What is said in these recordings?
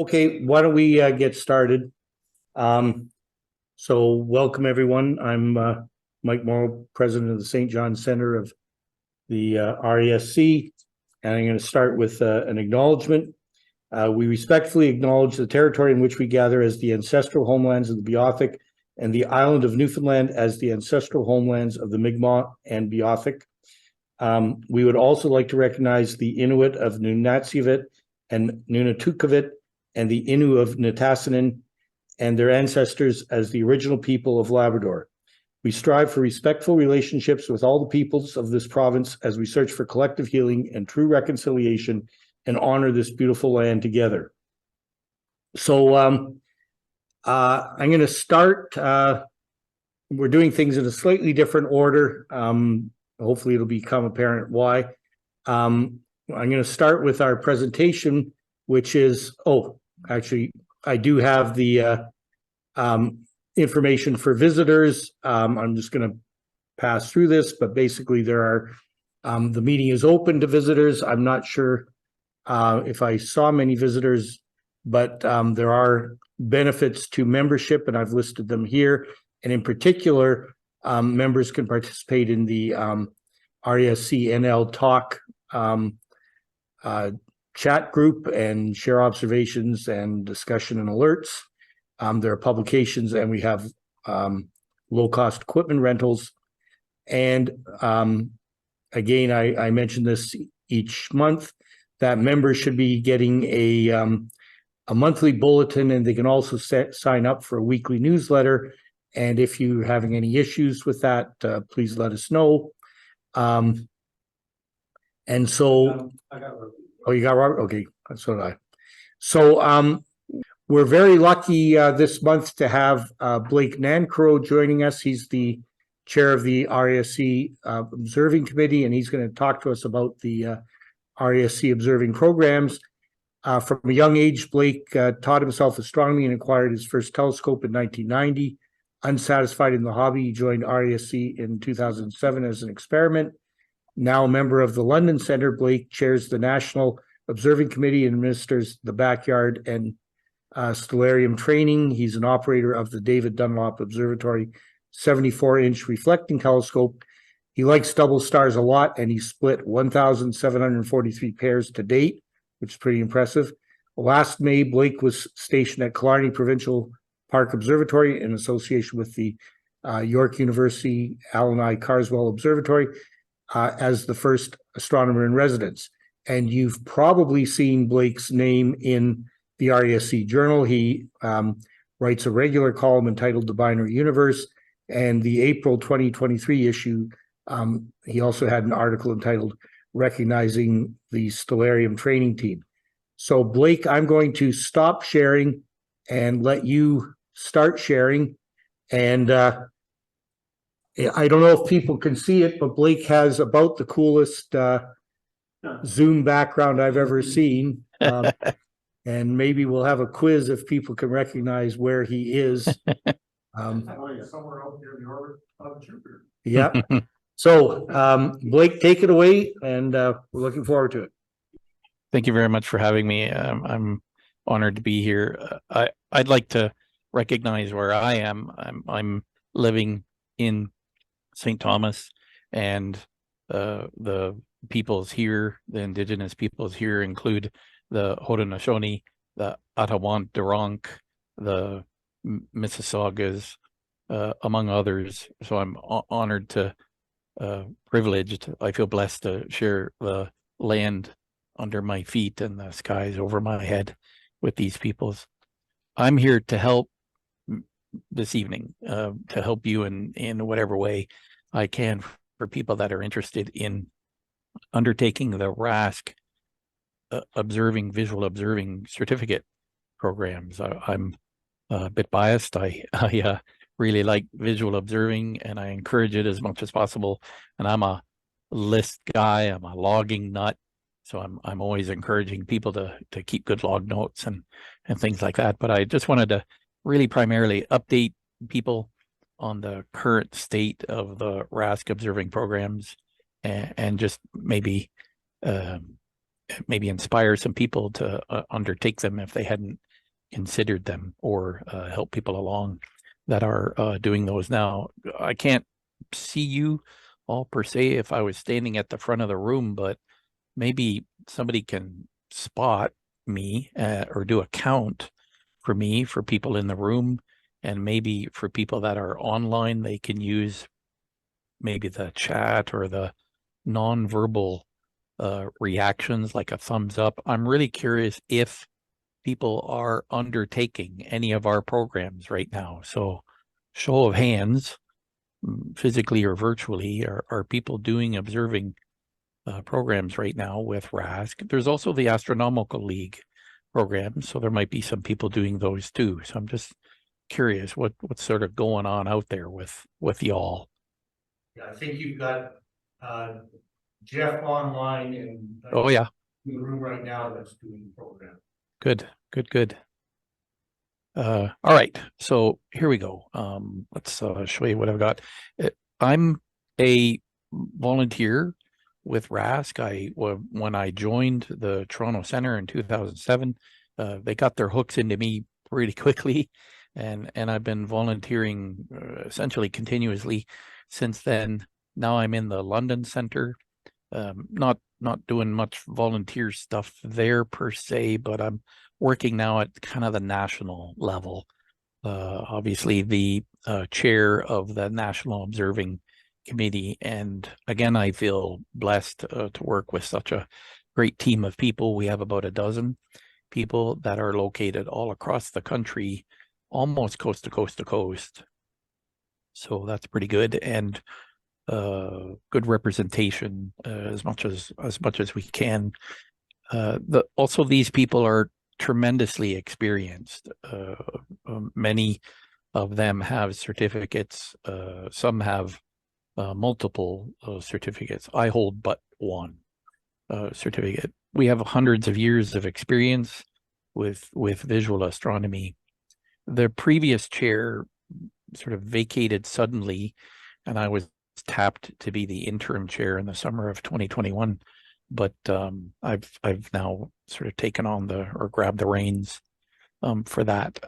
Okay, why don't we get started? So welcome everyone. I'm Mike Morrow, president of the St. John Center of the RASC, and I'm going to start with an acknowledgement. We respectfully acknowledge the territory in which we gather as the ancestral homelands of the Beothuk and the island of Newfoundland as the ancestral homelands of the Mi'kmaq and Beothuk. We would also like to recognize the Inuit of Nunatsiavut and Nunatukavut and the Innu of Nitassinan and their ancestors as the original people of Labrador. We strive for respectful relationships with all the peoples of this province as we search for collective healing and true reconciliation and honor this beautiful land together. So I'm going to start. We're doing things in a slightly different order. Hopefully it'll become apparent why. I'm going to start with our presentation, which is, actually, I do have the information for visitors. I'm just going to pass through this, but basically there are, the meeting is open to visitors. I'm not sure if I saw many visitors, but there are benefits to membership, and I've listed them here. And in particular, members can participate in the RASC NL Talk chat group and share observations and discussion and alerts. There are publications, and we have low-cost equipment rentals. And again, I mention this each month, that members should be getting a monthly bulletin, and they can also sign up for a weekly newsletter. And if you're having any issues with that, please let us know. And so, I got Robert. Oh, you got Robert? Okay, so did I. So we're very lucky this month to have Blake Nancarrow joining us. He's the chair of the RASC Observing Committee, and he's going to talk to us about the RASC observing programs. From a young age, Blake taught himself astronomy and acquired his first telescope in 1990. Unsatisfied in the hobby, he joined RASC in 2007 as an experiment. Now a member of the London Centre, Blake chairs the National Observing Committee and administers the backyard and stellarium training. He's an operator of the David Dunlop Observatory 74-inch reflecting telescope. He likes double stars a lot, and he split 1,743 pairs to date, which is pretty impressive. Last May, Blake was stationed at Killarney Provincial Park Observatory in association with the York University Alan I. Carswell Observatory as the first astronomer in residence. And you've probably seen Blake's name in the RASC Journal. He writes a regular column entitled The Binary Universe, and the April 2023 issue, he also had an article entitled Recognizing the Stellarium Training Team. So Blake, I'm going to stop sharing and let you start sharing. And I don't know if people can see it, but Blake has about the coolest Zoom background I've ever seen. And maybe we'll have a quiz if people can recognize where he is. Somewhere out there in the orbit of Jupiter. Yeah. So Blake, take it away, and we're looking forward to it. Thank you very much for having me. I'm honored to be here. I'd like to recognize where I am. I'm living in St. Thomas, and the peoples here, the indigenous peoples here, include the Haudenosaunee, the Atawant-Duronk, the Mississaugas, among others. So I'm honored to, privileged. I feel blessed to share the land under my feet and the skies over my head with these peoples. I'm here to help this evening, to help you in whatever way I can for people that are interested in undertaking the RASC visual observing certificate programs. I'm a bit biased. I really like visual observing, and I encourage it as much as possible. And I'm a list guy. I'm a logging nut. So I'm always encouraging people to keep good log notes and things like that. But I just wanted to really primarily update people on the current state of the RASC observing programs, and just maybe inspire some people to undertake them if they hadn't considered them or help people along that are doing those now. I can't see you all per se if I was standing at the front of the room, but maybe somebody can spot me or do a count for me for people in the room, and maybe for people that are online, they can use maybe the chat or the non-verbal reactions like a thumbs up. I'm really curious if people are undertaking any of our programs right now. So show of hands, physically or virtually, are people observing programs right now with RASC? There's also the Astronomical League program, so there might be some people doing those too. So I'm just curious what's sort of going on out there with y'all. Yeah, I think you've got Jeff online and Oh yeah, in the room right now that's doing the program. good. All right, so here we go. Let's show you what I've got. I'm a volunteer with RASC. When I joined the Toronto Centre in 2007, they got their hooks into me pretty quickly, and I've been volunteering essentially continuously since then. Now I'm in the London Centre, not doing much volunteer stuff there per se, but I'm working now at kind of the national level. Obviously the chair of the National Observing Committee. And again, I feel blessed to work with such a great team of people. We have about a dozen people that are located all across the country, almost coast to coast to coast. So that's pretty good, and good representation as much as we can. Also, these people are tremendously experienced. Many of them have certificates. Some have multiple certificates. I hold but one certificate. We have hundreds of years of experience with visual astronomy. The previous chair sort of vacated suddenly, and I was tapped to be the interim chair in the summer of 2021. But I've now sort of taken on or grabbed the reins for that.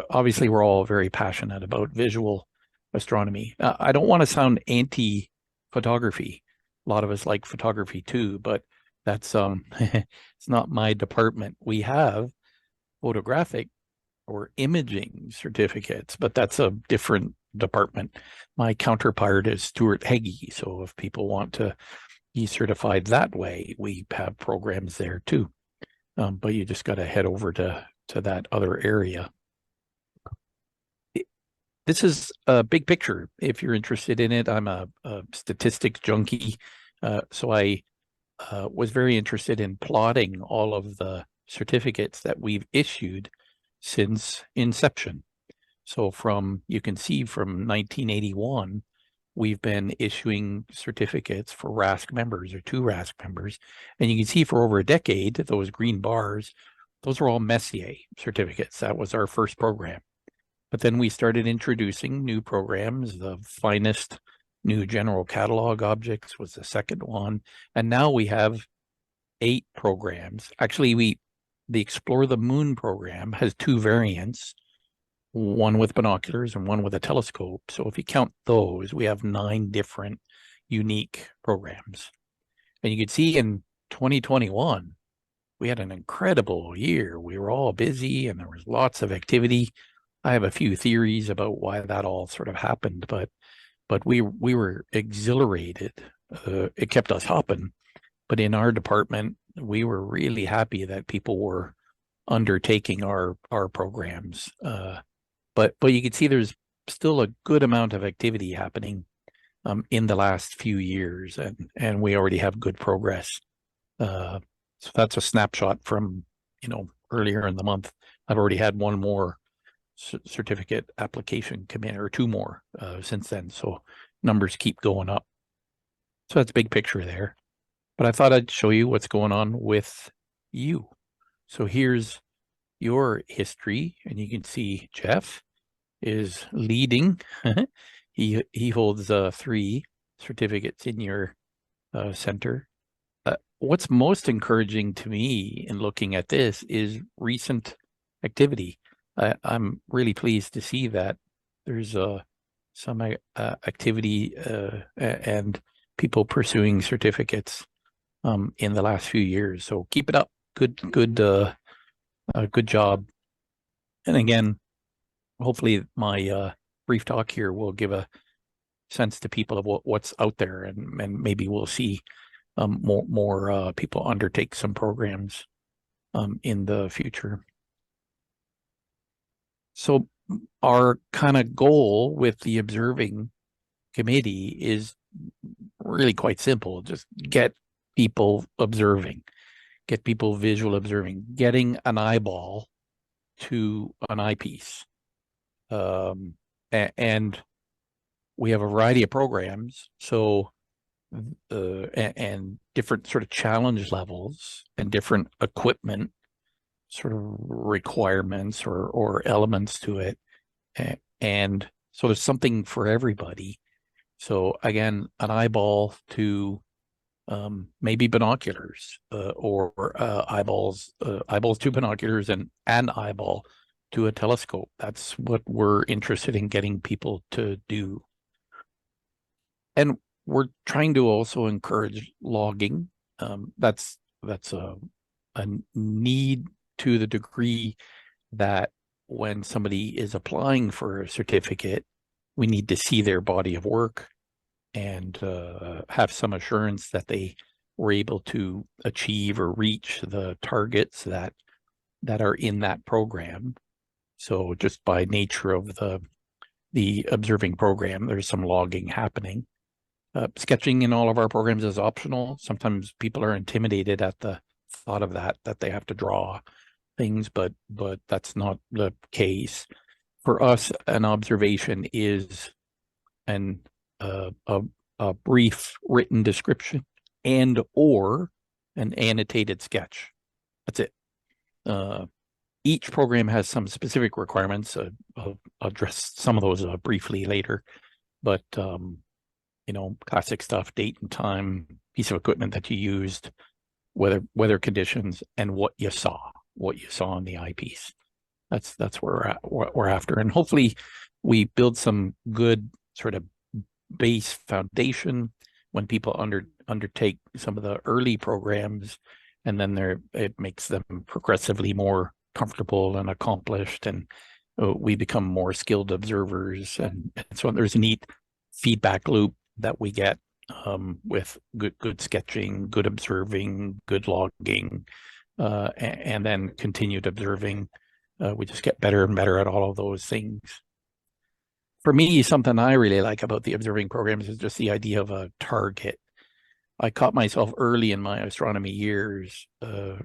Obviously, we're all very passionate about visual astronomy. I don't want to sound anti-photography. A lot of us like photography too, but that's it's not my department. We have photographic or imaging certificates, but that's a different department. My counterpart is Stuart Heggie. So if people want to be certified that way, we have programs there too. But you just got to head over to that other area. This is a big picture if you're interested in it. I'm a statistics junkie. So I was very interested in plotting all of the certificates that we've issued since inception. So you can see from 1981, we've been issuing certificates for RASC members or to RASC members. And you can see for over a decade, those green bars, those are all Messier certificates. That was our first program. But then we started introducing new programs. The finest new general catalog objects was the second one. And now we have 8 programs. Actually, the Explore the Moon program has 2 variants, one with binoculars and one with a telescope. So if you count those, we have 9 different unique programs. And you can see in 2021, we had an incredible year. We were all busy and there was lots of activity. I have a few theories about why that all sort of happened, but we were exhilarated. It kept us hopping. But in our department, we were really happy that people were undertaking our programs. But you can see there's still a good amount of activity happening in the last few years, and we already have good progress. So that's a snapshot from earlier in the month. I've already had one more certificate application come in, or 2 more since then. So numbers keep going up. So that's a big picture there. But I thought I'd show you what's going on with you. So here's your history, and you can see Jeff is leading. He holds 3 certificates in your center. What's most encouraging to me in looking at this is recent activity. I'm really pleased to see that there's some activity and people pursuing certificates in the last few years. So keep it up. Good job. And again, hopefully my brief talk here will give a sense to people of what's out there, and maybe we'll see more people undertake some programs in the future. So our kind of goal with the observing committee is really quite simple. Just get people observing, get people visual observing, getting an eyeball to an eyepiece. And we have a variety of programs, so and different sort of challenge levels and different equipment sort of requirements or elements to it. And so there's something for everybody. So again, an eyeball to maybe binoculars or eyeballs to binoculars and an eyeball to a telescope. That's what we're interested in getting people to do. And we're trying to also encourage logging. That's a need to the degree that when somebody is applying for a certificate, we need to see their body of work and have some assurance that they were able to achieve or reach the targets that are in that program. So just by nature of the observing program, there's some logging happening. Sketching in all of our programs is optional. Sometimes people are intimidated at the thought of that they have to draw things, but that's not the case. For us, an observation is a brief written description and or an annotated sketch. That's it. Each program has some specific requirements. I'll address some of those briefly later, but classic stuff: date and time, piece of equipment that you used, weather conditions, and what you saw on the eyepiece. That's where we're after, and hopefully we build some good sort of base foundation when people undertake some of the early programs, and then it makes them progressively more comfortable and accomplished, and we become more skilled observers, and so there's a neat feedback loop that we get with good sketching, good observing, good logging, and then continued observing. We just get better and better at all of those things. For me, something I really like about the observing programs is just the idea of a target. I caught myself early in my astronomy years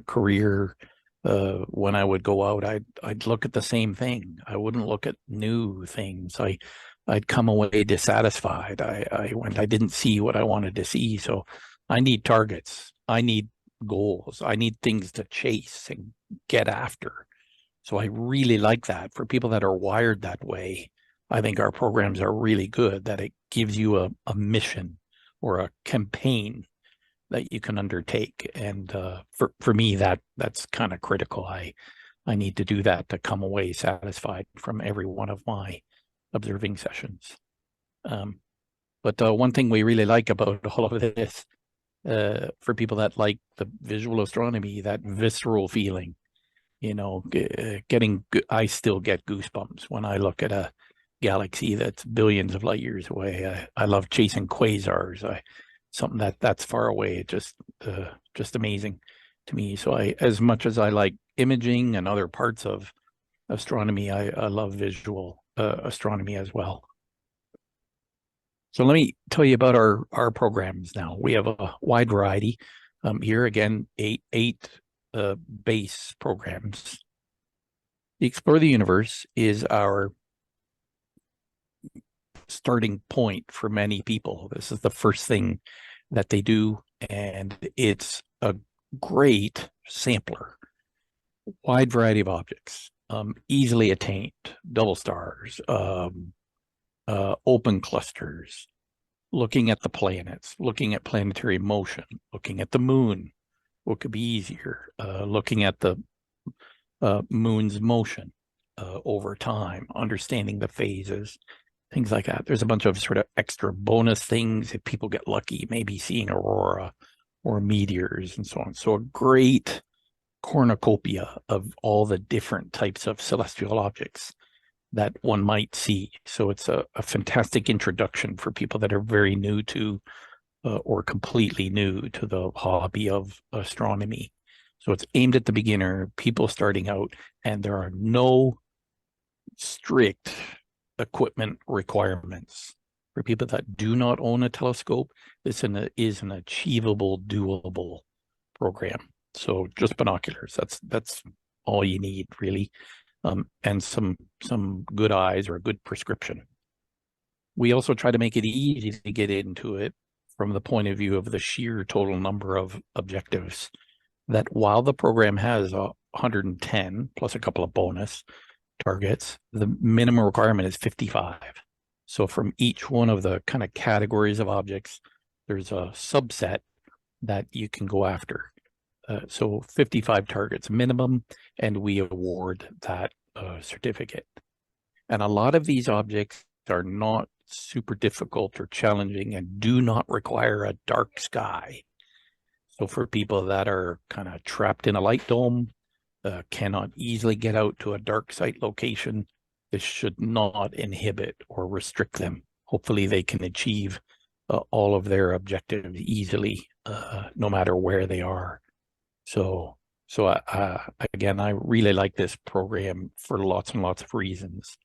career when I would go out, I'd look at the same thing. I wouldn't look at new things. I'd come away dissatisfied. I didn't see what I wanted to see. So I need targets. I need goals. I need things to chase and get after. So I really like that. For people that are wired that way, I think our programs are really good, that it gives you a mission or a campaign that you can undertake. And for me, that's kind of critical. I need to do that to come away satisfied from every one of my observing sessions. But one thing we really like about all of this, for people that like the visual astronomy, that visceral feeling, I still get goosebumps when I look at a galaxy that's billions of light years away. I love chasing quasars. Something that's far away, just amazing to me. So as much as I like imaging and other parts of astronomy, I love visual astronomy as well. So let me tell you about our programs now. We have a wide variety. Here again, eight base programs. The Explore the Universe is our starting point for many people. This is the first thing that they do, and it's a great sampler. Wide variety of objects, easily attained, double stars, open clusters, looking at the planets, looking at planetary motion, looking at the moon. What could be easier? Looking at the moon's motion over time, understanding the phases, things like that. There's a bunch of sort of extra bonus things if people get lucky, maybe seeing aurora or meteors and so on. So a great cornucopia of all the different types of celestial objects that one might see. So it's a fantastic introduction for people that are very new to or completely new to the hobby of astronomy. So it's aimed at the beginner, people starting out, and there are no strict equipment requirements. For people that do not own a telescope, this is an achievable, doable program. So just binoculars, that's all you need, really, and some good eyes or a good prescription. We also try to make it easy to get into it from the point of view of the sheer total number of objectives, that while the program has 110 plus a couple of bonus targets, the minimum requirement is 55. So from each one of the kind of categories of objects, there's a subset that you can go after. So 55 targets minimum, and we award that certificate. And a lot of these objects are not super difficult or challenging and do not require a dark sky. So for people that are kind of trapped in a light dome, cannot easily get out to a dark site location, this should not inhibit or restrict them. Hopefully they can achieve all of their objectives easily, no matter where they are. So again, I really like this program for lots and lots of reasons.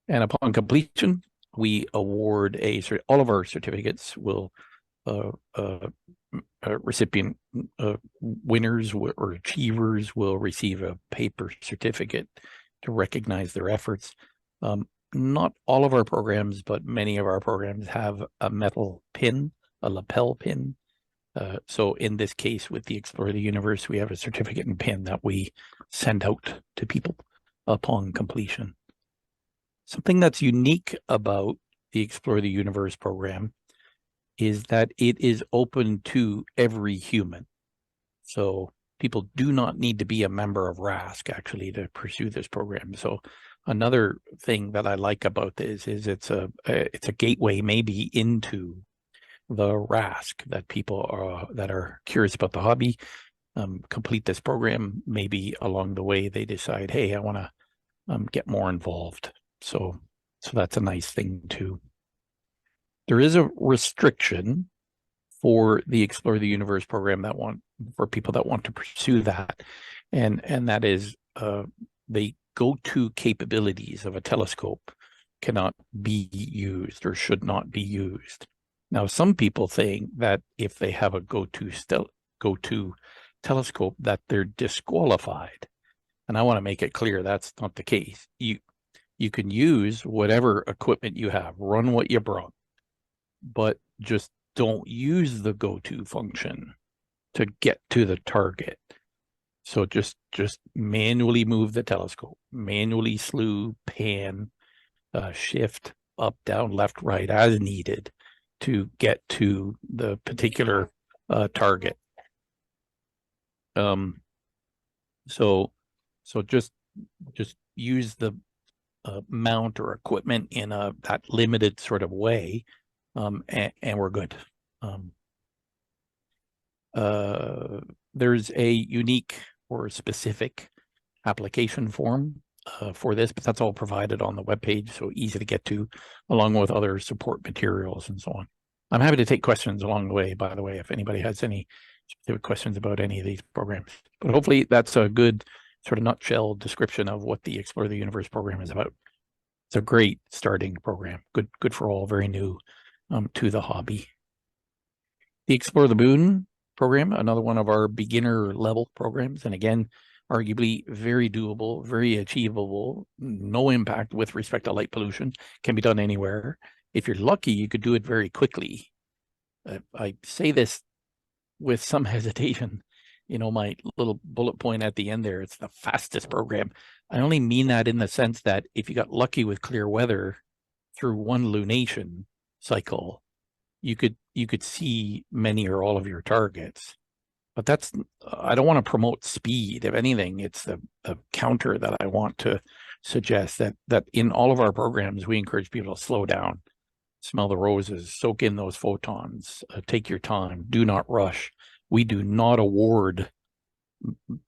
And upon completion, we award all of our certificates will recipient winners or achievers will receive a paper certificate to recognize their efforts. Not all of our programs, but many of our programs have a metal pin, a lapel pin. So in this case, with the Explore the Universe, we have a certificate and pin that we send out to people upon completion. Something that's unique about the Explore the Universe program is that it is open to every human. So people do not need to be a member of RASC actually to pursue this program. So another thing that I like about this is it's a gateway maybe into the RASC, that people that are curious about the hobby complete this program. Maybe along the way they decide, hey, I want to get more involved. So that's a nice thing too. There is a restriction for the Explore the Universe program for people that want to pursue that, and that is the go-to capabilities of a telescope cannot be used or should not be used. Now, some people think that if they have a go-to telescope, that they're disqualified, and I want to make it clear that's not the case. You can use whatever equipment you have, run what you brought, but just don't use the go-to function to get to the target. So just manually move the telescope, manually slew, pan, shift up, down, left, right as needed to get to the particular target. So just use the mount or equipment in that limited sort of way, and we're good. There's a unique or specific application form for this, but that's all provided on the webpage, so easy to get to, along with other support materials and so on. I'm happy to take questions along the way, by the way, if anybody has any specific questions about any of these programs. But hopefully that's a good sort of nutshell description of what the Explore the Universe program is about. It's a great starting program, good for all very new to the hobby. The Explore the Moon program, another one of our beginner level programs, and again, arguably very doable, very achievable, no impact with respect to light pollution, can be done anywhere. If you're lucky, you could do it very quickly. I say this with some hesitation. You know, my little bullet point at the end there, it's the fastest program. I only mean that in the sense that if you got lucky with clear weather through one lunation cycle, you could see many or all of your targets. but that's, I don't want to promote speed. If anything, it's the counter that I want to suggest, that in all of our programs, we encourage people to slow down, smell the roses, soak in those photons, take your time, do not rush. We do not award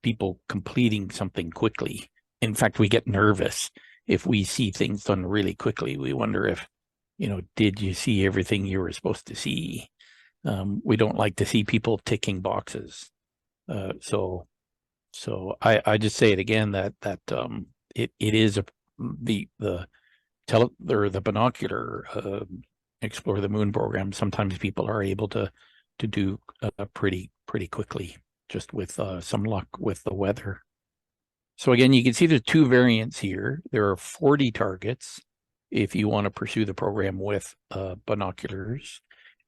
people completing something quickly. In fact, we get nervous if we see things done really quickly. We wonder if, did you see everything you were supposed to see? We don't like to see people ticking boxes. So I just say it again that it is the binocular Explore the Moon program. Sometimes people are able to do pretty quickly, just with some luck with the weather. So again, you can see there's two variants here. There are 40 targets if you want to pursue the program with binoculars,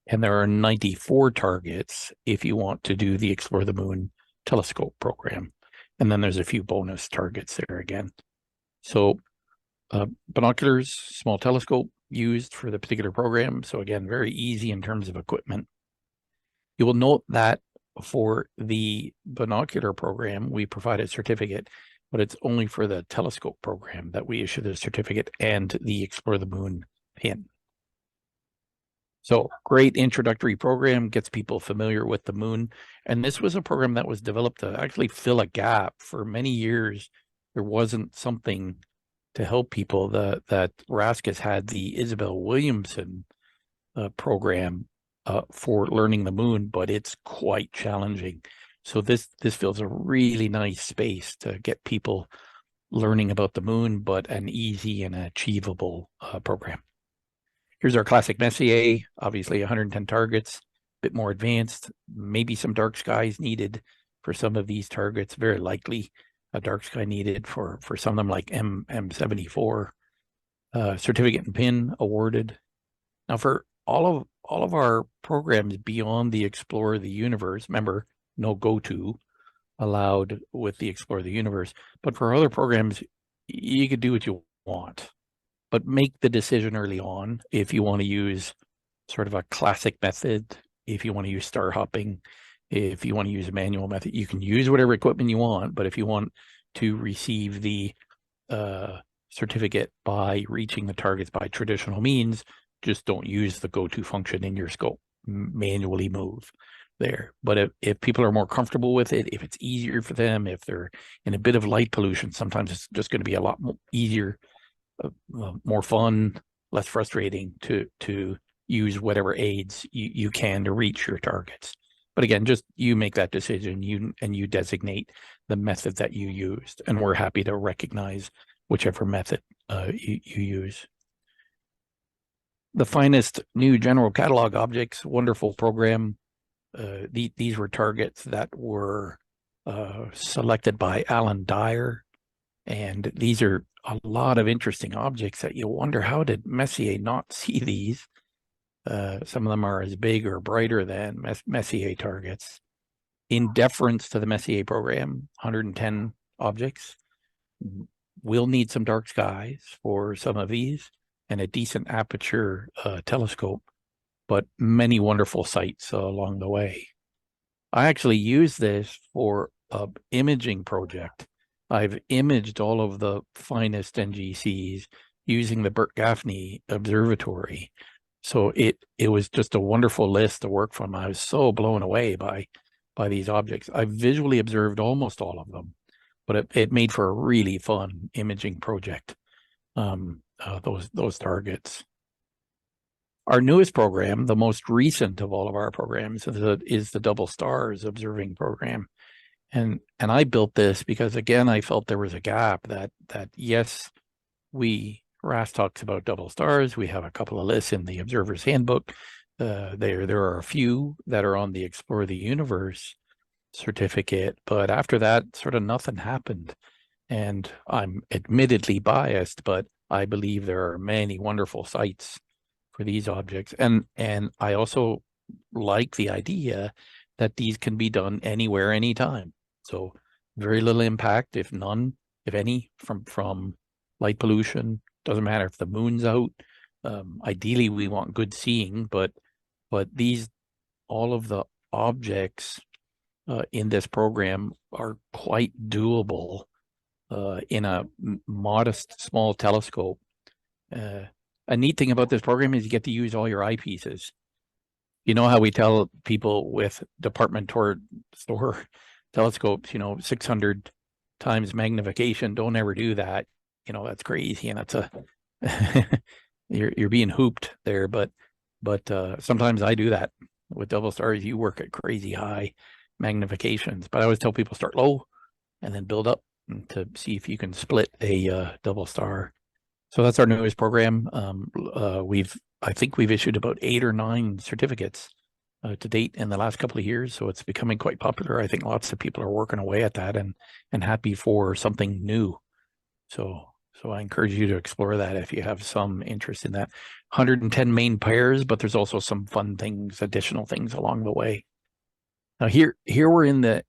and there are 94 targets if you want to do the Explore the Moon telescope program. And then there's a few bonus targets there again. So binoculars, small telescope used for the particular program. So again, very easy in terms of equipment. You will note that for the binocular program, we provide a certificate, but it's only for the telescope program that we issue the certificate and the Explore the Moon pin. So great introductory program, gets people familiar with the moon. And this was a program that was developed to actually fill a gap. For many years, there wasn't something to help people. That RASC has had the Isabel Williamson program for learning the moon, but it's quite challenging. So this fills a really nice space to get people learning about the moon, but an easy and achievable program. Here's our classic Messier, obviously 110 targets, a bit more advanced, maybe some dark skies needed for some of these targets, very likely a dark sky needed for some of them, like M74. Certificate and pin awarded. Now for all of our programs beyond the Explore the Universe, remember, no go-to allowed with the Explore the Universe, but for other programs, you could do what you want, but make the decision early on if you want to use sort of a classic method, if you want to use star hopping, if you want to use a manual method. You can use whatever equipment you want, but if you want to receive the certificate by reaching the targets by traditional means, just don't use the go-to function in your scope. Manually move there. But if people are more comfortable with it, if it's easier for them, if they're in a bit of light pollution, sometimes it's just going to be a lot more easier, more fun, less frustrating to use whatever aids you can to reach your targets. But again, just you make that decision, you designate the method that you used, and we're happy to recognize whichever method you use. The finest new general catalog objects, wonderful program. These were targets that were selected by Alan Dyer, and these are a lot of interesting objects that you wonder, how did Messier not see these? Some of them are as big or brighter than Messier targets. In deference to the Messier program, 110 objects. We'll need some dark skies for some of these and a decent aperture telescope, but many wonderful sights along the way. I actually use this for an imaging project. I've imaged all of the finest NGCs using the Burt Gaffney Observatory. So it was just a wonderful list to work from. I was so blown away by these objects. I visually observed almost all of them, but it made for a really fun imaging project, those targets. Our newest program, the most recent of all of our programs, is the Double Stars Observing Program. And I built this because, again, I felt there was a gap that yes, RASC talks about double stars. We have a couple of lists in the Observer's Handbook. There are a few that are on the Explore the Universe certificate, but after that, sort of nothing happened. And I'm admittedly biased, but I believe there are many wonderful sites for these objects. And I also like the idea that these can be done anywhere, anytime. So very little impact, if none, if any, from light pollution. Doesn't matter if the moon's out. Ideally, we want good seeing, but all of the objects in this program are quite doable in a modest small telescope. A neat thing about this program is you get to use all your eyepieces. You know how we tell people with department store telescopes, 600 times magnification, don't ever do that. That's crazy, and that's you're being hooped there. But sometimes I do that with double stars. You work at crazy high magnifications, but I always tell people start low and then build up to see if you can split a double star. So that's our newest program. I think we've issued about 8 or 9 certificates to date in the last couple of years. So it's becoming quite popular. I think lots of people are working away at that and happy for something new. So I encourage you to explore that if you have some interest in that. 110 main pairs, but there's also some fun things, additional things along the way. Now here we're in the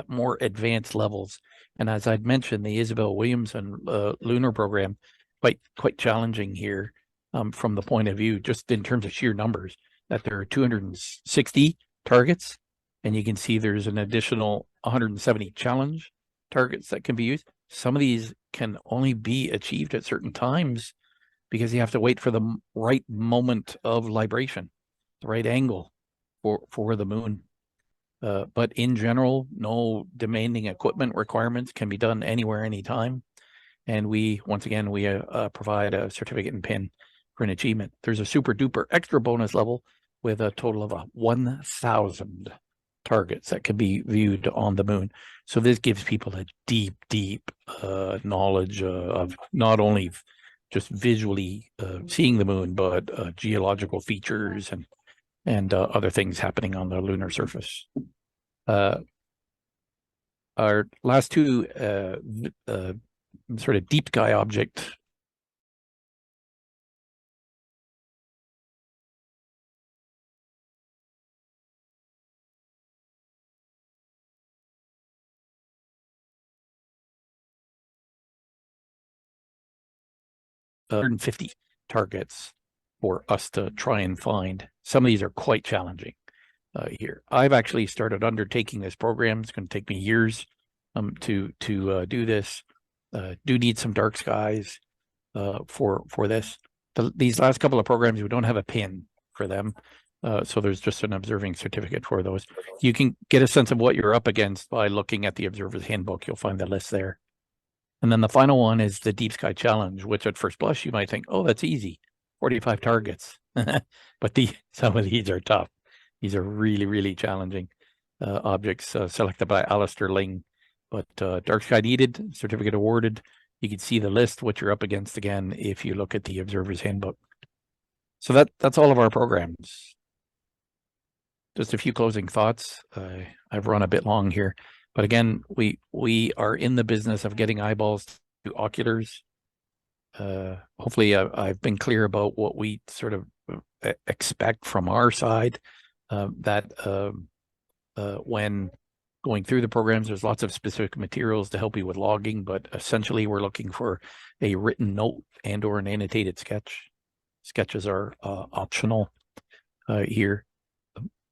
more advanced levels. And as I'd mentioned, the Isabel Williamson lunar program, quite challenging here from the point of view, just in terms of sheer numbers, that there are 260 targets, and you can see there's an additional 170 challenge targets that can be used. Some of these can only be achieved at certain times because you have to wait for the right moment of libration, the right angle for the moon. But in general, no demanding equipment requirements, can be done anywhere, anytime. And once again, we provide a certificate and pin for an achievement. There's a super duper extra bonus level with a total of 1,000 targets that can be viewed on the moon. So this gives people a deep knowledge of not only just visually seeing the moon, but geological features and other things happening on the lunar surface. Our last 2 sort of deep sky object $150 targets for us to try and find. Some of these are quite challenging here. I've actually started undertaking this program. It's going to take me years to do this. Do need some dark skies for this. These last couple of programs, we don't have a pin for them. So there's just an observing certificate for those. You can get a sense of what you're up against by looking at the Observer's Handbook. You'll find the list there. And then the final one is the Deep Sky Challenge, which at first blush, you might think, oh, that's easy, 45 targets. But some of these are tough. These are really challenging objects selected by Alistair Ling. But dark sky needed, certificate awarded. You can see the list, what you're up against again, if you look at the Observer's Handbook. So that's all of our programs. Just a few closing thoughts. I've run a bit long here. But again, we are in the business of getting eyeballs to oculars. Hopefully I've been clear about what we sort of expect from our side, that when going through the programs, there's lots of specific materials to help you with logging, but essentially we're looking for a written note and or an annotated sketch. Sketches are optional here.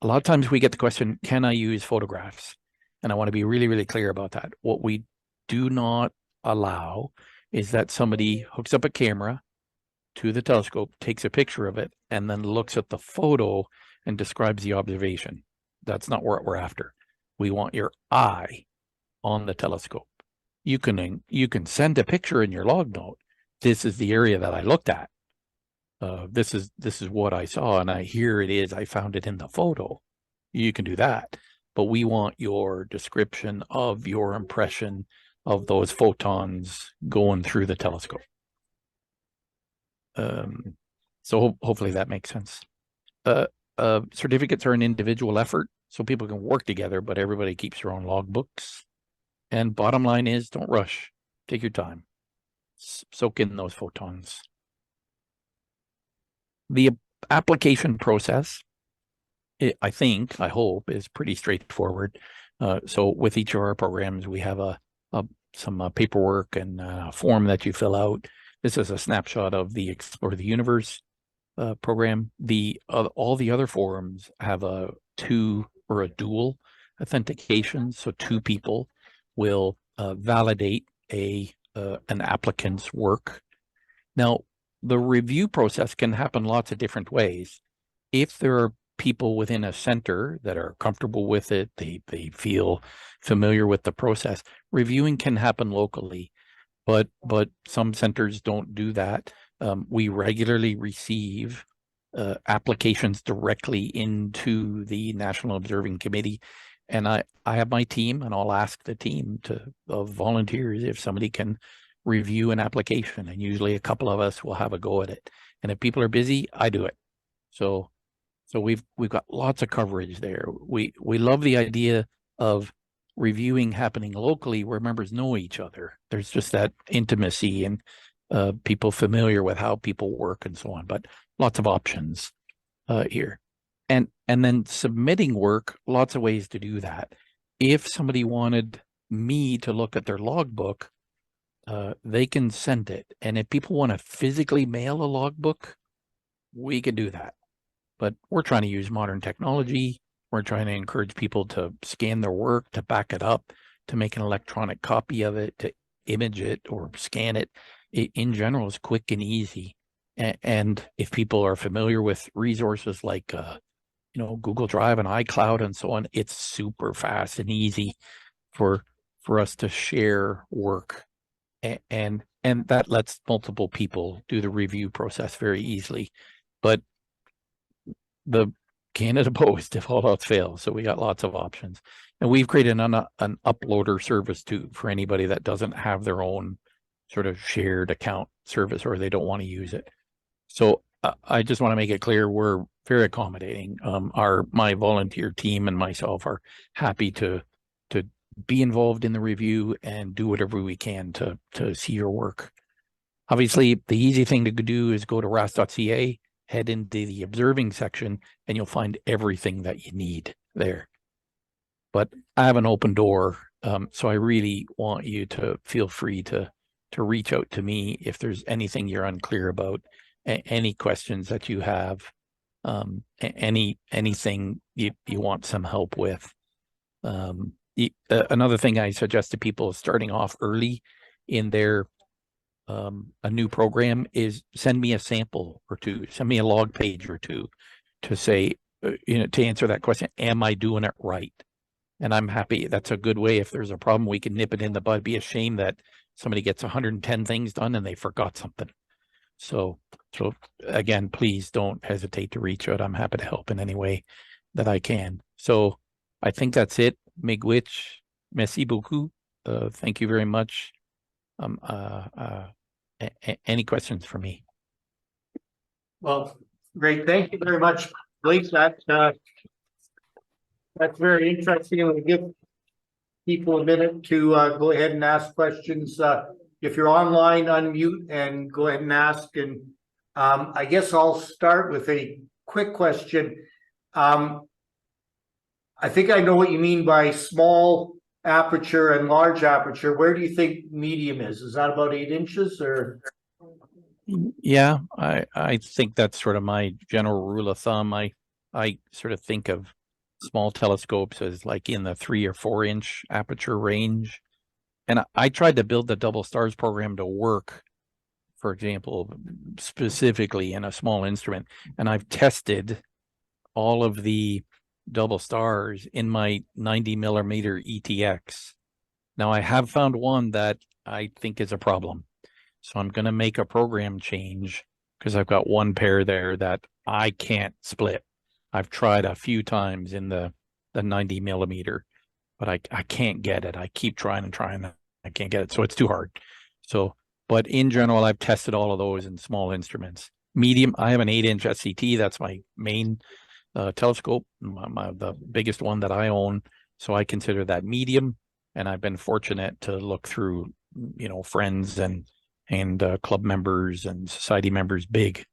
A lot of times we get the question, can I use photographs? And I want to be really clear about that. What we do not allow is that somebody hooks up a camera to the telescope, takes a picture of it, and then looks at the photo and describes the observation. That's not what we're after. We want your eye on the telescope. You can send a picture in your log note. This is the area that I looked at. This is what I saw, and here it is. I found it in the photo. You can do that. But we want your description of your impression of those photons going through the telescope. So hopefully that makes sense. Certificates are an individual effort, so people can work together, but everybody keeps their own logbooks. And bottom line is, don't rush. Take your time. Soak in those photons. The application process, I hope, is pretty straightforward. So with each of our programs, we have some paperwork and a form that you fill out. This is a snapshot of the Explore the Universe program. All the other forums have a dual authentication. So two people will validate an applicant's work. Now, the review process can happen lots of different ways. If there are people within a center that are comfortable with it, they feel familiar with the process, reviewing can happen locally, but some centers don't do that. We regularly receive applications directly into the National Observing Committee, and I have my team, and I'll ask the team of volunteers if somebody can review an application, and usually a couple of us will have a go at it. And if people are busy, I do it. So we've got lots of coverage there. We love the idea of reviewing happening locally where members know each other. There's just that intimacy and people familiar with how people work and so on, but lots of options here. And then submitting work, lots of ways to do that. If somebody wanted me to look at their logbook, they can send it. And if people want to physically mail a logbook, we can do that. But we're trying to use modern technology. We're trying to encourage people to scan their work, to back it up, to make an electronic copy of it, to image it or scan it. In general, is quick and easy. And if people are familiar with resources like Google Drive and iCloud and so on, it's super fast and easy for us to share work. And that lets multiple people do the review process very easily. But the Canada Post, if all else fails, so we got lots of options. And we've created an uploader service too for anybody that doesn't have their own sort of shared account service or they don't want to use it. So I just want to make it clear we're very accommodating. My volunteer team and myself are happy to be involved in the review and do whatever we can to see your work. Obviously, the easy thing to do is go to RASC.ca, head into the observing section, and you'll find everything that you need there. But I have an open door, so I really want you to feel free to reach out to me if there's anything you're unclear about, any questions that you have, anything you want some help with. Another thing I suggest to people starting off early in their a new program is send me a sample or two, send me a log page or two to say, to answer that question, am I doing it right? And I'm happy. That's a good way. If there's a problem, we can nip it in the bud. It'd be a shame that somebody gets 110 things done and they forgot something. So again, please don't hesitate to reach out. I'm happy to help in any way that I can. So I think that's it. Miigwech, merci beaucoup. Thank you very much. Any questions for me? Well, great. Thank you very much, Blake. That's very interesting. I'm going to give people a minute to go ahead and ask questions. If you're online, unmute and go ahead and ask. And I guess I'll start with a quick question. I think I know what you mean by small aperture and large aperture. Where do you think medium is? Is that about 8 inches or? Yeah, I think that's sort of my general rule of thumb. I sort of think of small telescopes as like in the 3 or 4 inch aperture range. And I tried to build the double stars program to work, for example, specifically in a small instrument. And I've tested all of the double stars in my 90mm ETX. Now I have found one that I think is a problem. So I'm going to make a program change because I've got one pair there that I can't split. I've tried a few times in the 90mm, but I can't get it. I keep trying and trying. I can't get it. So it's too hard. So, but in general, I've tested all of those in small instruments. Medium, I have an 8-inch SCT. That's my main telescope, the biggest one that I own. So I consider that medium. And I've been fortunate to look through, friends and club members and society members, big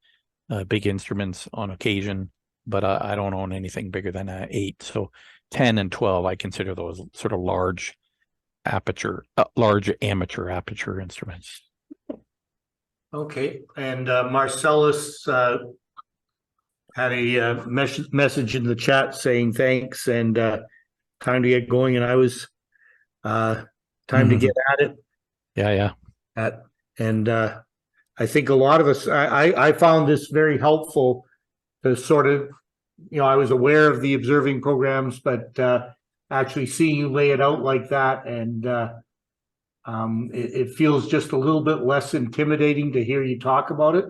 instruments on occasion, but I don't own anything bigger than 8. So 10 and 12, I consider those sort of large amateur aperture instruments. Okay, and Marcellus had a message in the chat saying thanks, and time to get going, and I was time to get at it. Yeah. And I think a lot of us, I found this very helpful to sort of, I was aware of the observing programs, but actually seeing you lay it out like that, and it feels just a little bit less intimidating to hear you talk about it.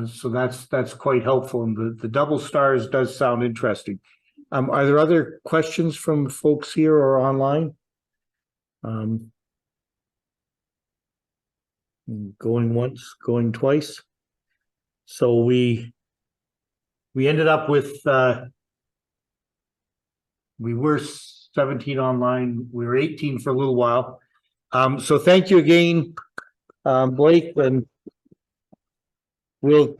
So that's quite helpful, and the double stars does sound interesting. Are there other questions from folks here or online? Going once, going twice. So we ended up with we were 17 online. We were 18 for a little while. So thank you again, Blake, and we'll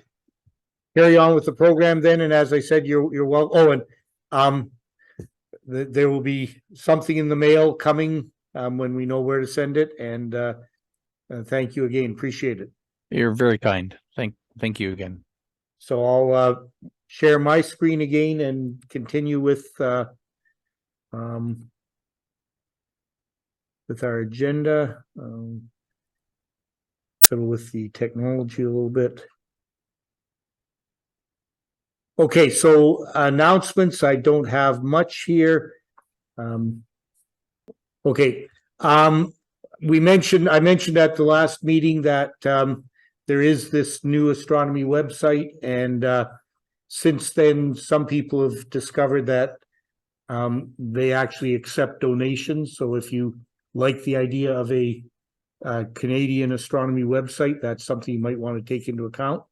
carry on with the program then. And as I said, you're well. Oh, and there will be something in the mail coming when we know where to send it. And thank you again. Appreciate it. You're very kind. Thank you again. So I'll share my screen again and continue with our agenda. Fiddle with the technology a little bit. Okay, so announcements. I don't have much here. Okay. I mentioned at the last meeting that there is this new astronomy website, and since then, some people have discovered that they actually accept donations. So if you like the idea of a Canadian astronomy website, that's something you might want to take into account.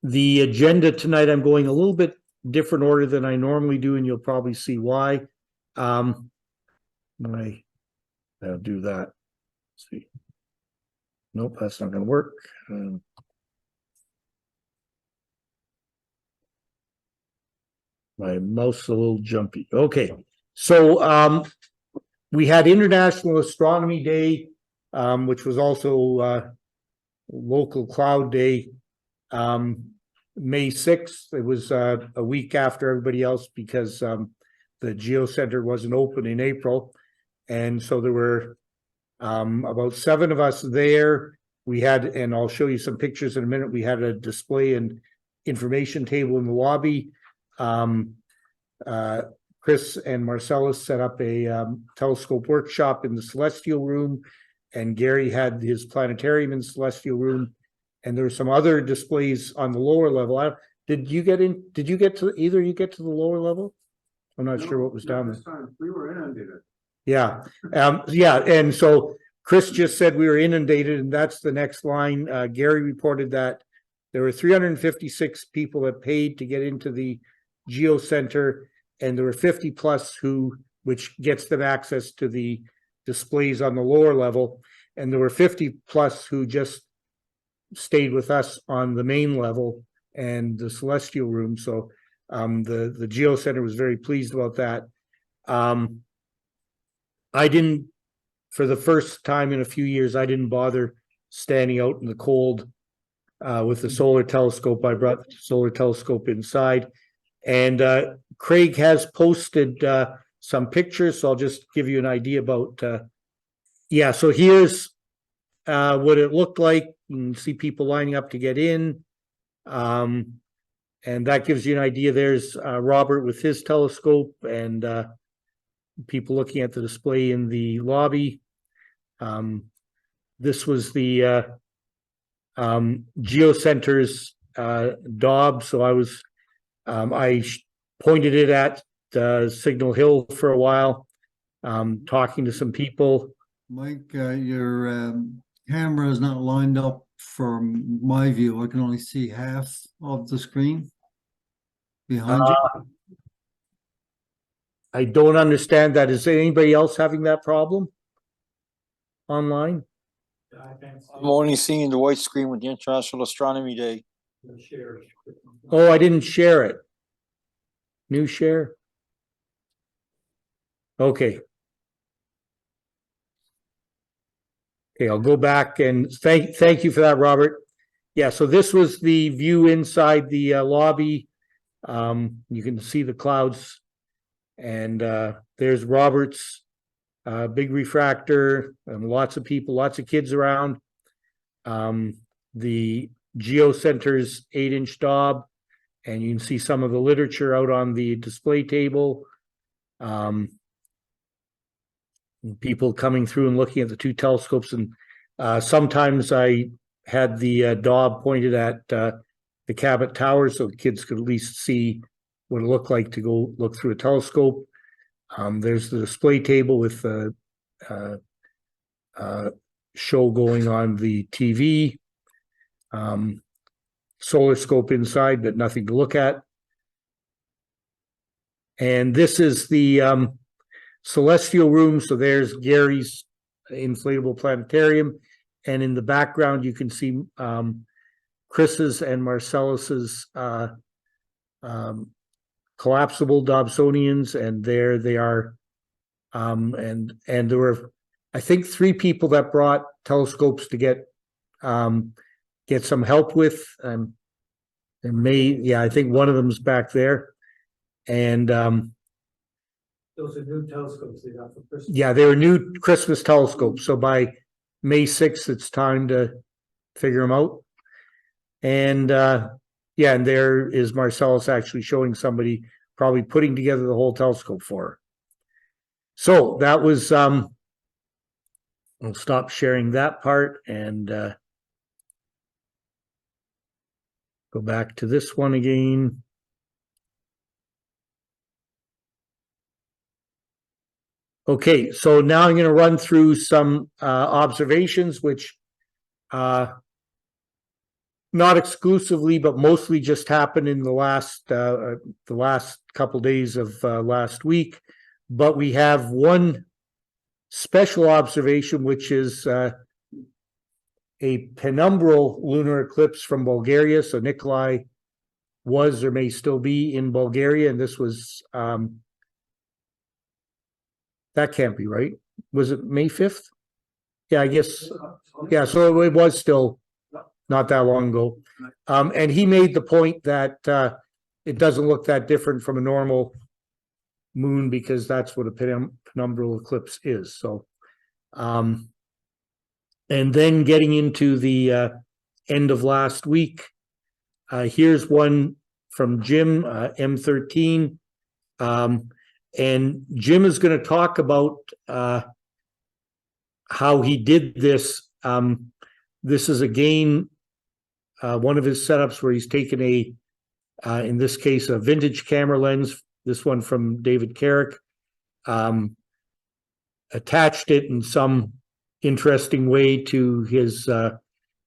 The agenda tonight, I'm going a little bit different order than I normally do, and you'll probably see why. I'll do that. Let's see. Nope, that's not going to work. My mouse is a little jumpy. Okay, so we had International Astronomy Day, which was also Local Cloud Day, May 6th. It was a week after everybody else because the Geo Center wasn't open in April. And so there were about 7 of us there. We had, and I'll show you some pictures in a minute, we had a display and information table in the lobby. Chris and Marcellus set up a telescope workshop in the Celestial Room, and Gary had his planetarium in the Celestial Room. And there were some other displays on the lower level. Did you get to the lower level? I'm not sure what was down there. We were inundated. Yeah. And so Chris just said we were inundated, and that's the next line. Gary reported that there were 356 people that paid to get into the Geo Center, and there were 50 plus which gets them access to the displays on the lower level. And there were 50 plus who just stayed with us on the main level and the Celestial Room. So the Geo Center was very pleased about that. I didn't, for the first time in a few years, I didn't bother standing out in the cold with the solar telescope. I brought the solar telescope inside, and Craig has posted some pictures, so I'll just give you an idea about so here's what it looked like. You can see people lining up to get in, and that gives you an idea. There's Robert with his telescope, and people looking at the display in the lobby. This was the Geo Center's Dob. So I pointed it at Signal Hill for a while, talking to some people. Mike, your camera is not lined up for my view. I can only see half of the screen behind you. I don't understand that. Is anybody else having that problem online? I'm only seeing the white screen with the International Astronomy Day. Oh, I didn't share it. New share. Okay. Okay, I'll go back and thank you for that, Robert. Yeah, so this was the view inside the lobby. You can see the clouds. And there's Robert's big refractor and lots of people, lots of kids around. The Geo Center's 8-inch Dob, and you can see some of the literature out on the display table. People coming through and looking at the two telescopes, and sometimes I had the Dob pointed at the Cabot Tower so the kids could at least see what it looked like to go look through a telescope. There's the display table with the show going on the TV. Solar scope inside, but nothing to look at. And this is the celestial room. So there's Gary's inflatable planetarium. And in the background, you can see Chris's and Marcellus's collapsible Dobsonians, and there they are. And there were, I think, 3 people that brought telescopes to get some help with. And I think one of them's back there. And Those are new telescopes they got for Christmas. yeah, they were new Christmas telescopes. So by May 6th, it's time to figure them out. And and there is Marcellus actually showing somebody probably putting together the whole telescope for her. So that was I'll stop sharing that part and go back to this one again. Okay, so now I'm going to run through some observations, which not exclusively, but mostly just happened in the last couple days of last week. But we have one special observation, which is a penumbral lunar eclipse from Bulgaria. So Nikolai was or may still be in Bulgaria, and this was that can't be right. Was it May 5th? Yeah, I guess. Yeah, so it was still not that long ago. And he made the point that it doesn't look that different from a normal moon because that's what a penumbral eclipse is. So, and then getting into the end of last week, here's one from Jim, M13. And Jim is going to talk about how he did this. This is again one of his setups where he's taken in this case, a vintage camera lens, this one from David Carrick, attached it in some interesting way to his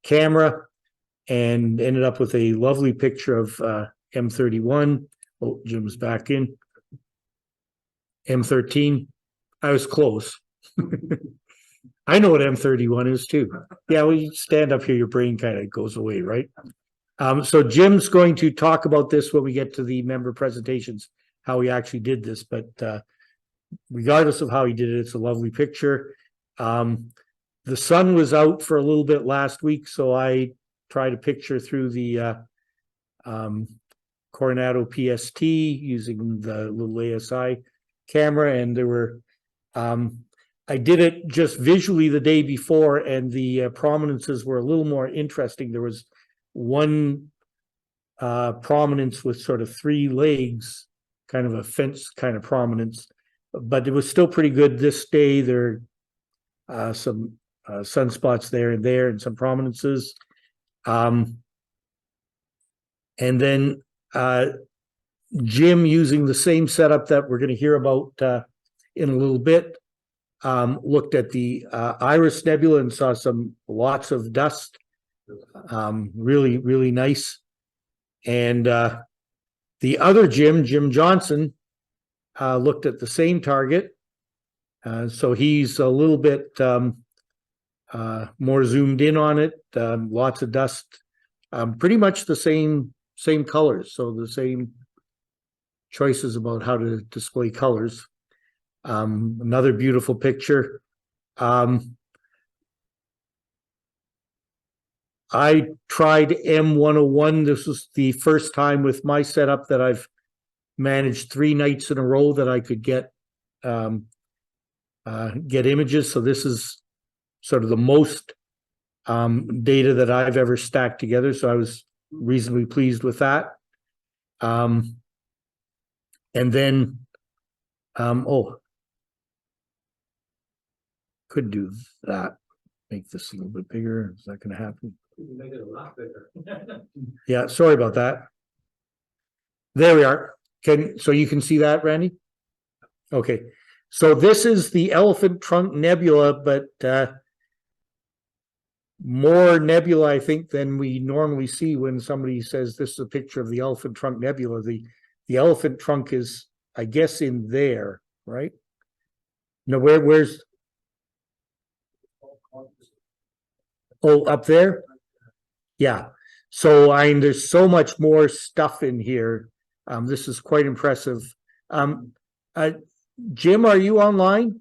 camera and ended up with a lovely picture of M31. Oh, Jim's back in. M13. I was close. I know what M31 is too. Yeah, when you stand up here, your brain kind of goes away, right? So Jim's going to talk about this when we get to the member presentations, how he actually did this. But regardless of how he did it, it's a lovely picture. The sun was out for a little bit last week, so I tried to picture through the Coronado PST using the little ASI camera, and there were I did it just visually the day before, and the prominences were a little more interesting. There was one prominence with sort of 3 legs, kind of a fence kind of prominence, but it was still pretty good this day. There are some sunspots there and some prominences. And then Jim, using the same setup that we're going to hear about in a little bit, looked at the Iris Nebula and saw lots of dust. Really, really nice. And the other Jim Johnson, looked at the same target. So he's a little bit more zoomed in on it. Lots of dust. Pretty much the same colors. So the same choices about how to display colors. Another beautiful picture. I tried M101. This was the first time with my setup that I've managed 3 nights in a row that I could get images. So this is sort of the most data that I've ever stacked together. So I was reasonably pleased with that. And then, could do that. Make this a little bit bigger. Is that going to happen? Make it a lot bigger. Yeah, sorry about that. There we are. So you can see that, Randy? Okay. So this is the Elephant Trunk Nebula, but more nebula, I think, than we normally see when somebody says this is a picture of the Elephant Trunk Nebula. The Elephant Trunk is, I guess, in there, right? No, where's? Oh, up there? Yeah. So there's so much more stuff in here. This is quite impressive. Jim, are you online?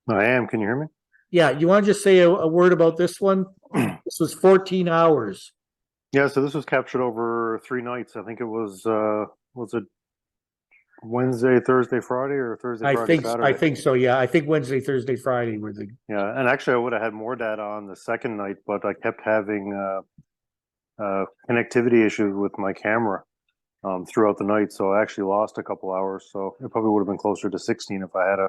I am. Can you hear me? Yeah. You want to just say a word about this one? This was 14 hours. Yeah. So this was captured over 3 nights. I think it was it Wednesday, Thursday, Friday, or Thursday, Friday, Saturday? I think so. Yeah. I think Wednesday, Thursday, Friday were the. Yeah. And actually, I would have had more data on the second night, but I kept having connectivity issues with my camera throughout the night. So I actually lost a couple hours. So it probably would have been closer to 16 if I had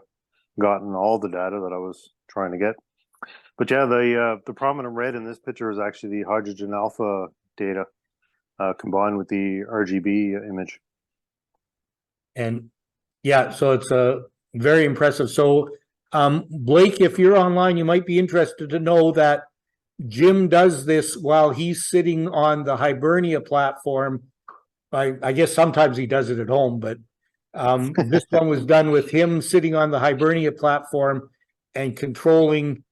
gotten all the data that I was trying to get. But yeah, the prominent red in this picture is actually the hydrogen alpha data combined with the RGB image. And yeah, so it's very impressive. So Blake, if you're online, you might be interested to know that Jim does this while he's sitting on the Hibernia platform. I guess sometimes he does it at home, but this one was done with him sitting on the Hibernia platform and controlling.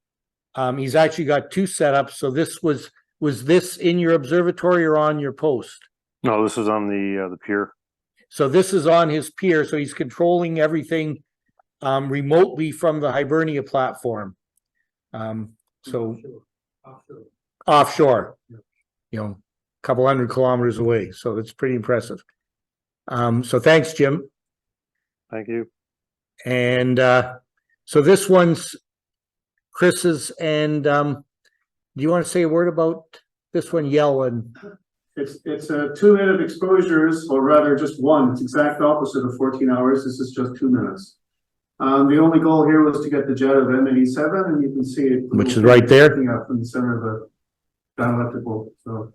He's actually got 2 setups. So this was this in your observatory or on your post? No, this is on the pier. So this is on his pier. So he's controlling everything remotely from the Hibernia platform. So offshore, you know, a couple 100 kilometers away. So it's pretty impressive. So thanks, Jim. Thank you. And so this one's Chris's. And do you want to say a word about this one, Yellen? It's a 2-minute exposures, or rather just one. It's exact opposite of 14 hours. This is just 2 minutes. The only goal here was to get the jet of M87, and you can see it. Which is right there. Up in the center of the dialectical. So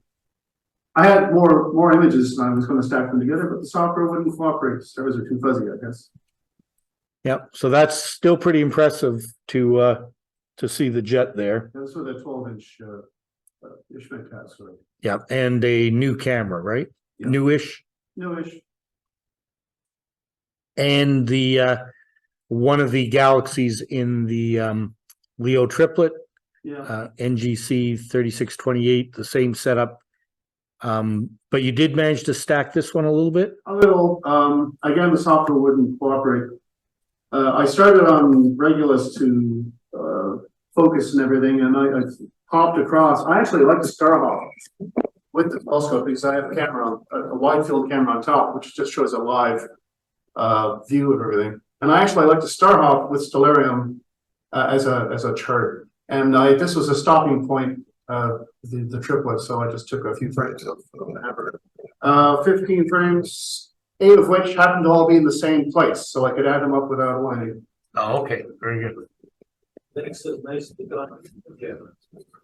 I had more images, and I was going to stack them together, but the software wouldn't cooperate. The stars are too fuzzy, I guess. Yep. So that's still pretty impressive to see the jet there. That's with a 12-inch Ishmael cast, right? Yeah, and a new camera, right? Yeah. Newish. Newish. And the one of the galaxies in the Leo triplet, Yeah. NGC 3628, the same setup. But you did manage to stack this one a little bit? A little. Again, the software wouldn't cooperate. I started on Regulus to focus and everything, and I popped across. I actually like the star hop with the telescope because I have a camera, a wide field camera on top, which just shows a live view of everything. And I actually like to star hop with Stellarium as a chart. And this was a stopping point, the triplet, so I just took a few frames of the 15 frames, 8 of which happened to all be in the same place, so I could add them up without aligning. Oh, okay. Very good. Thanks. Nice to be done.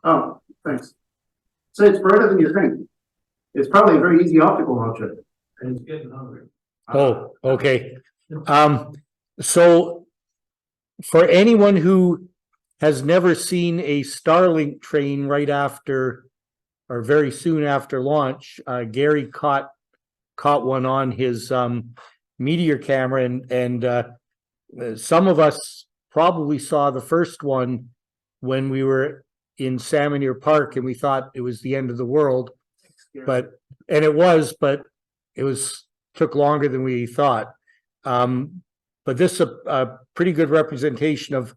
Oh, thanks. So it's brighter than you think. It's probably a very easy optical object. And it's getting hungry. Oh, okay. So for anyone who has never seen a Starlink train right after or very soon after launch, Gary caught one on his Meteor camera, and some of us probably saw the first one when we were in Salmonier Park, and we thought it was the end of the world. But it took longer than we thought. But this is a pretty good representation of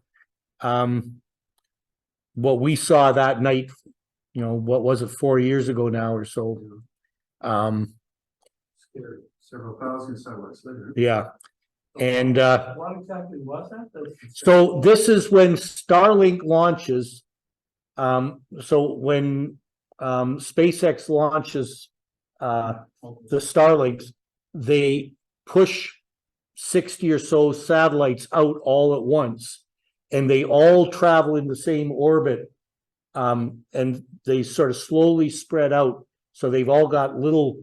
what we saw that night, what was it, 4 years ago now or so? Scary. Several thousand satellites later. Yeah. And What exactly was that? so this is when Starlink launches. So when SpaceX launches the Starlinks, they push 60 or so satellites out all at once, and they all travel in the same orbit, and they sort of slowly spread out. So they've all got little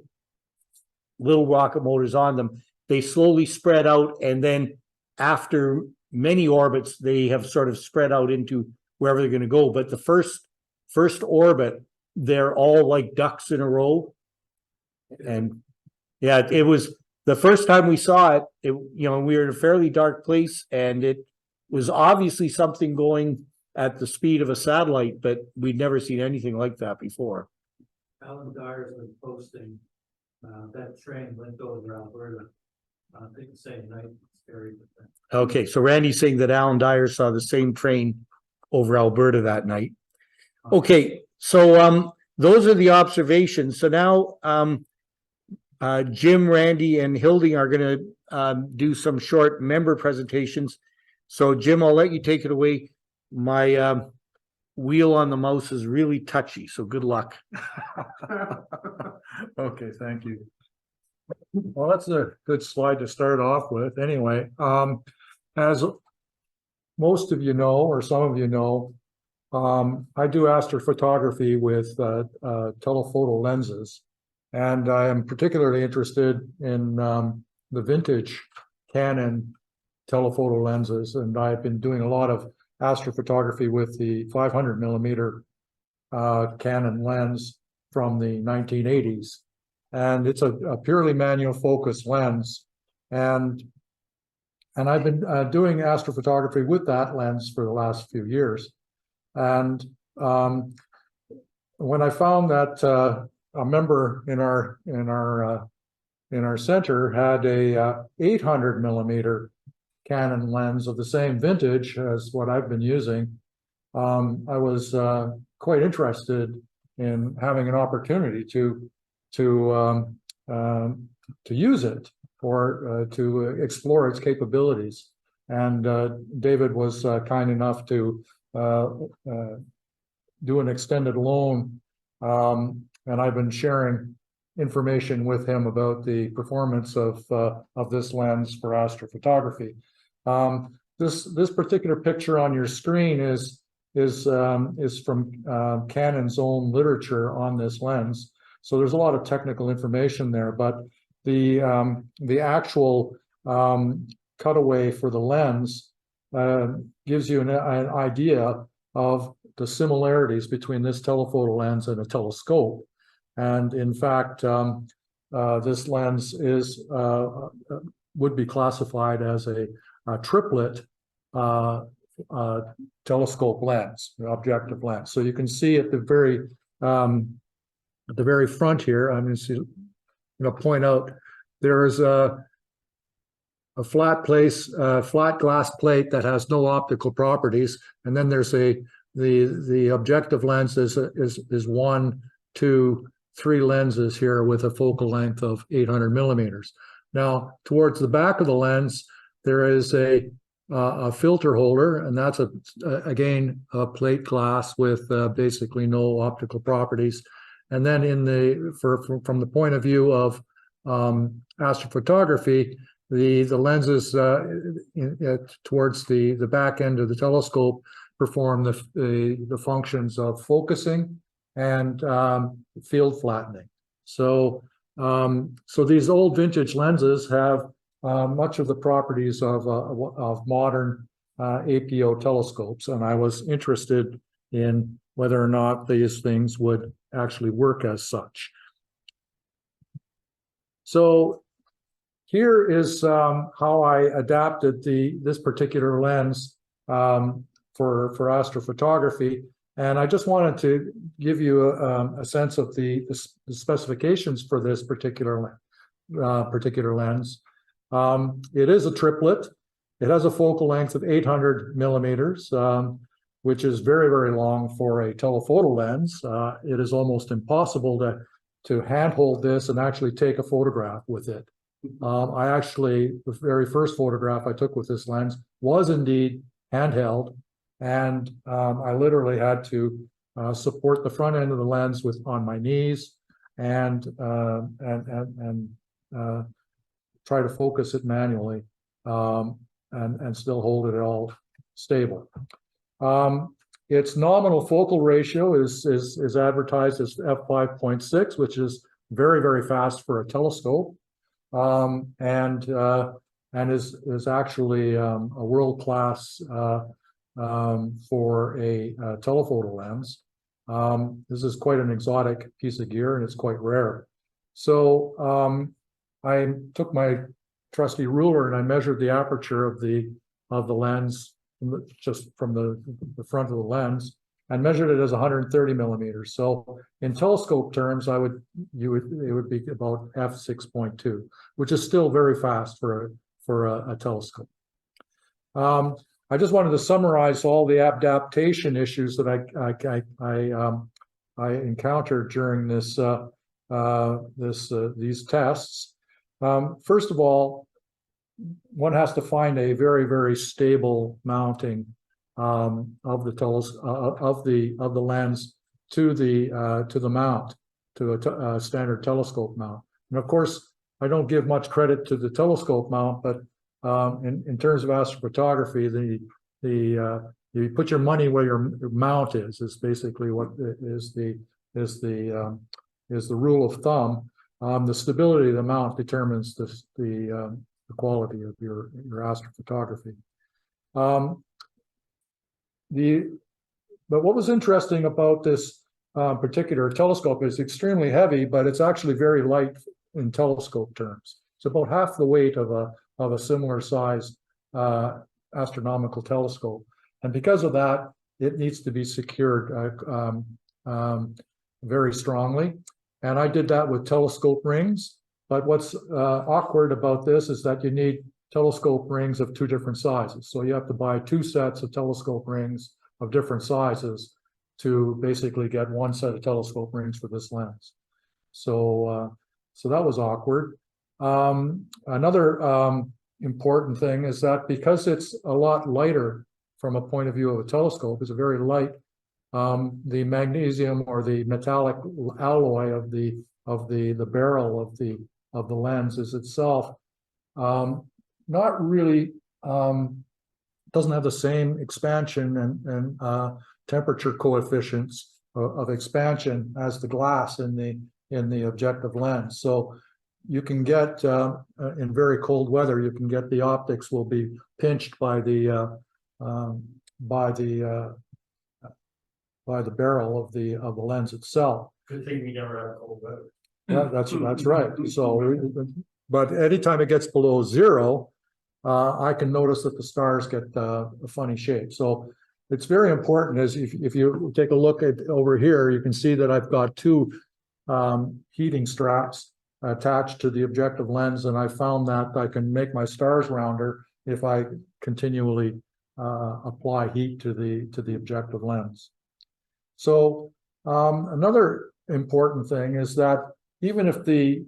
rocket motors on them. They slowly spread out, and then after many orbits, they have sort of spread out into wherever they're going to go. But the first orbit, they're all like ducks in a row. And yeah, it was the first time we saw it, we were in a fairly dark place, and it was obviously something going at the speed of a satellite, but we'd never seen anything like that before. Alan Dyer's been posting that train went over Alberta. I think the same night. Scary. Okay, so Randy's saying that Alan Dyer saw the same train over Alberta that night. Okay, so those are the observations. So now Jim, Randy, and Hilding are going to do some short member presentations. So Jim, I'll let you take it away. My wheel on the mouse is really touchy, so good luck. Okay, thank you. Well, that's a good slide to start off with. Anyway, as most of you know, or some of you know, I do astrophotography with telephoto lenses, and I am particularly interested in the vintage Canon telephoto lenses, and I've been doing a lot of astrophotography with the 500 millimeter Canon lens from the 1980s. And it's a purely manual focus lens. And I've been doing astrophotography with that lens for the last few years. And when I found that a member in our center had a 800 millimeter Canon lens of the same vintage as what I've been using, I was quite interested in having an opportunity to use it or to explore its capabilities. And David was kind enough to do an extended loan, and I've been sharing information with him about the performance of this lens for astrophotography. This particular picture on your screen is from Canon's own literature on this lens. So there's a lot of technical information there, but the actual cutaway for the lens gives you an idea of the similarities between this telephoto lens and a telescope. And in fact, this lens would be classified as a triplet telescope lens, objective lens. So you can see at the very front here, I'm going to point out there is a flat glass plate that has no optical properties, and then there's the objective lens is 1, 2, 3 lenses here with a focal length of 800 millimeters. Now, towards the back of the lens, there is a filter holder, and that's again a plate glass with basically no optical properties. And then from the point of view of astrophotography, the lenses towards the back end of the telescope perform the functions of focusing and field flattening. So these old vintage lenses have much of the properties of modern APO telescopes, and I was interested in whether or not these things would actually work as such. So here is how I adapted this particular lens for astrophotography, and I just wanted to give you a sense of the specifications for this particular lens. It is a triplet. It has a focal length of 800 millimeters. which is very, very long for a telephoto lens. It is almost impossible to handhold this and actually take a photograph with it. The very first photograph I took with this lens was indeed handheld, and I literally had to support the front end of the lens on my knees and try to focus it manually and still hold it all stable. Its nominal focal ratio is advertised as f5.6, which is very, very fast for a telescope, and is actually a world-class for a telephoto lens. This is quite an exotic piece of gear, and it's quite rare. So I took my trusty ruler and I measured the aperture of the lens just from the front of the lens, and measured it as 130 millimeters. So in telescope terms, it would be about f6.2, which is still very fast for a telescope. I just wanted to summarize all the adaptation issues that I encountered during these tests. First of all, one has to find a very, very stable mounting of the lens to the mount, to a standard telescope mount. And of course, I don't give much credit to the telescope mount, but in terms of astrophotography, you put your money where your mount is basically what is the rule of thumb. The stability of the mount determines the quality of your astrophotography. But what was interesting about this particular telescope is extremely heavy, but it's actually very light in telescope terms. It's about half the weight of a similar size astronomical telescope, and because of that, it needs to be secured very strongly. And I did that with telescope rings. But what's awkward about this is that you need telescope rings of two different sizes. So you have to buy two sets of telescope rings of different sizes to basically get one set of telescope rings for this lens. So that was awkward. Another important thing is that because it's a lot lighter from a point of view of a telescope, it's a very light, the magnesium or the metallic alloy of the barrel of the lens is itself not really doesn't have the same expansion and temperature coefficients of expansion as the glass in the objective lens. So you can get in very cold weather, you can get the optics will be pinched by the barrel of the lens itself. Good thing we never have cold weather. Yeah, that's right. So, but anytime it gets below zero, I can notice that the stars get a funny shape. So it's very important, as if you take a look at over here, you can see that I've got two heating straps attached to the objective lens, and I found that I can make my stars rounder if I continually apply heat to the objective lens. So another important thing is that even if the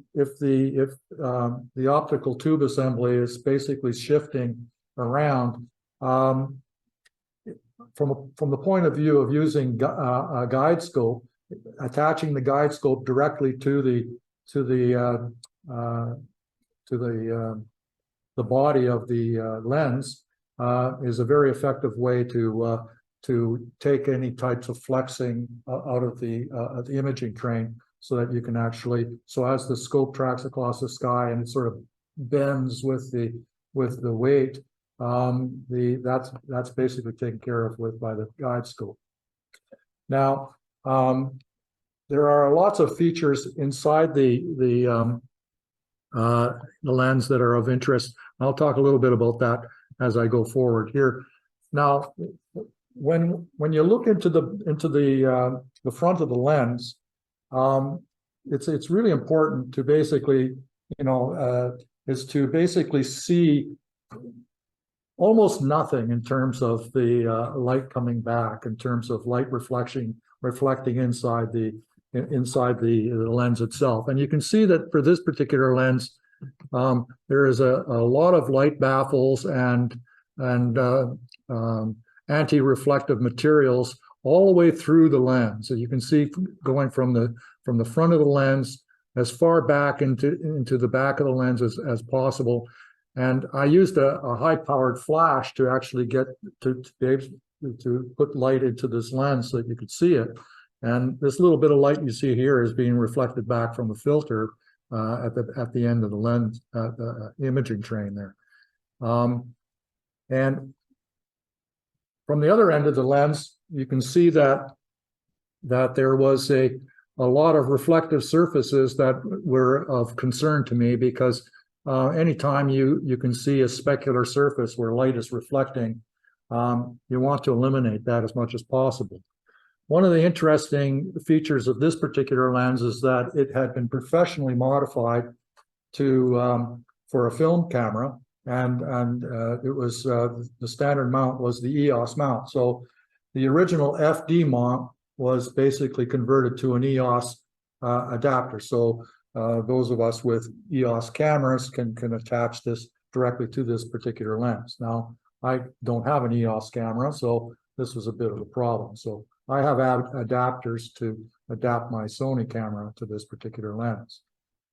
optical tube assembly is basically shifting around, from the point of view of using a guide scope, attaching the guide scope directly to the body of the lens is a very effective way to take any types of flexing out of the imaging train, so that you can actually, so as the scope tracks across the sky and it sort of bends with the weight, that's basically taken care of by the guide scope. Now, there are lots of features inside the lens that are of interest. I'll talk a little bit about that as I go forward here. Now, when you look into the front of the lens, it's really important to basically, is to basically see almost nothing in terms of the light coming back, in terms of light reflecting inside the lens itself. And you can see that for this particular lens, there is a lot of light baffles and anti-reflective materials all the way through the lens. So you can see going from the front of the lens as far back into the back of the lens as possible. And I used a high-powered flash to actually get to be able to put light into this lens so that you could see it. And this little bit of light you see here is being reflected back from the filter at the end of the lens, the imaging train there. And from the other end of the lens, you can see that there was a lot of reflective surfaces that were of concern to me, because anytime you can see a specular surface where light is reflecting, you want to eliminate that as much as possible. One of the interesting features of this particular lens is that it had been professionally modified for a film camera, and it was the standard mount was the EOS mount. So the original FD mount was basically converted to an EOS adapter. So those of us with EOS cameras can attach this directly to this particular lens. Now, I don't have an EOS camera, so this was a bit of a problem. So I have adapters to adapt my Sony camera to this particular lens.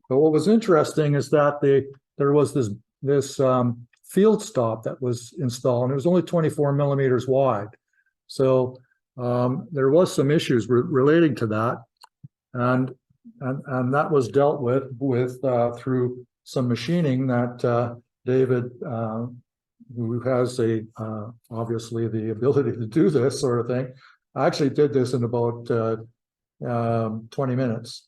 But what was interesting is that there was this field stop that was installed, and it was only 24 millimeters wide. So there was some issues relating to that, and that was dealt with through some machining that David, who has obviously the ability to do this sort of thing, I actually did this in about 20 minutes.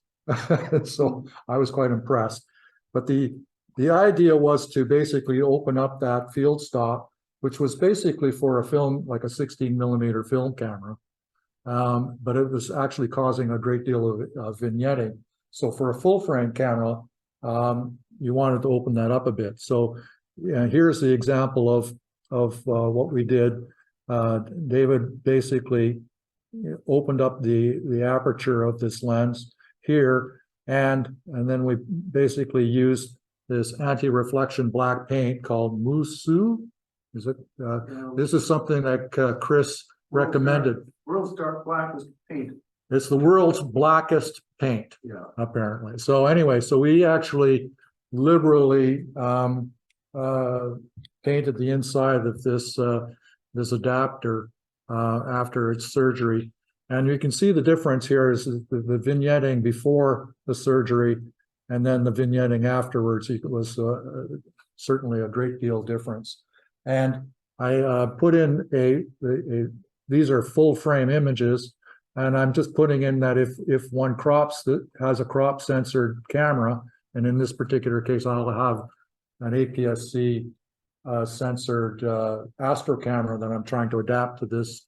So I was quite impressed. But the idea was to basically open up that field stop, which was basically for a film, like a 16 millimeter film camera. But it was actually causing a great deal of vignetting. So for a full frame camera, you wanted to open that up a bit. So here's the example of what we did. David basically opened up the aperture of this lens here, and then we basically used this anti-reflection black paint called Musu. Is it? This is something that Chris recommended. World's dark blackest paint. It's the world's blackest paint, Yeah. apparently. So anyway, so we actually liberally painted the inside of this adapter after its surgery. And you can see the difference here is the vignetting before the surgery and then the vignetting afterwards. It was certainly a great deal difference. And I put in these are full frame images, and I'm just putting in that if one has a crop censored camera, and in this particular case, I'll have an APS-C censored Astro camera that I'm trying to adapt to this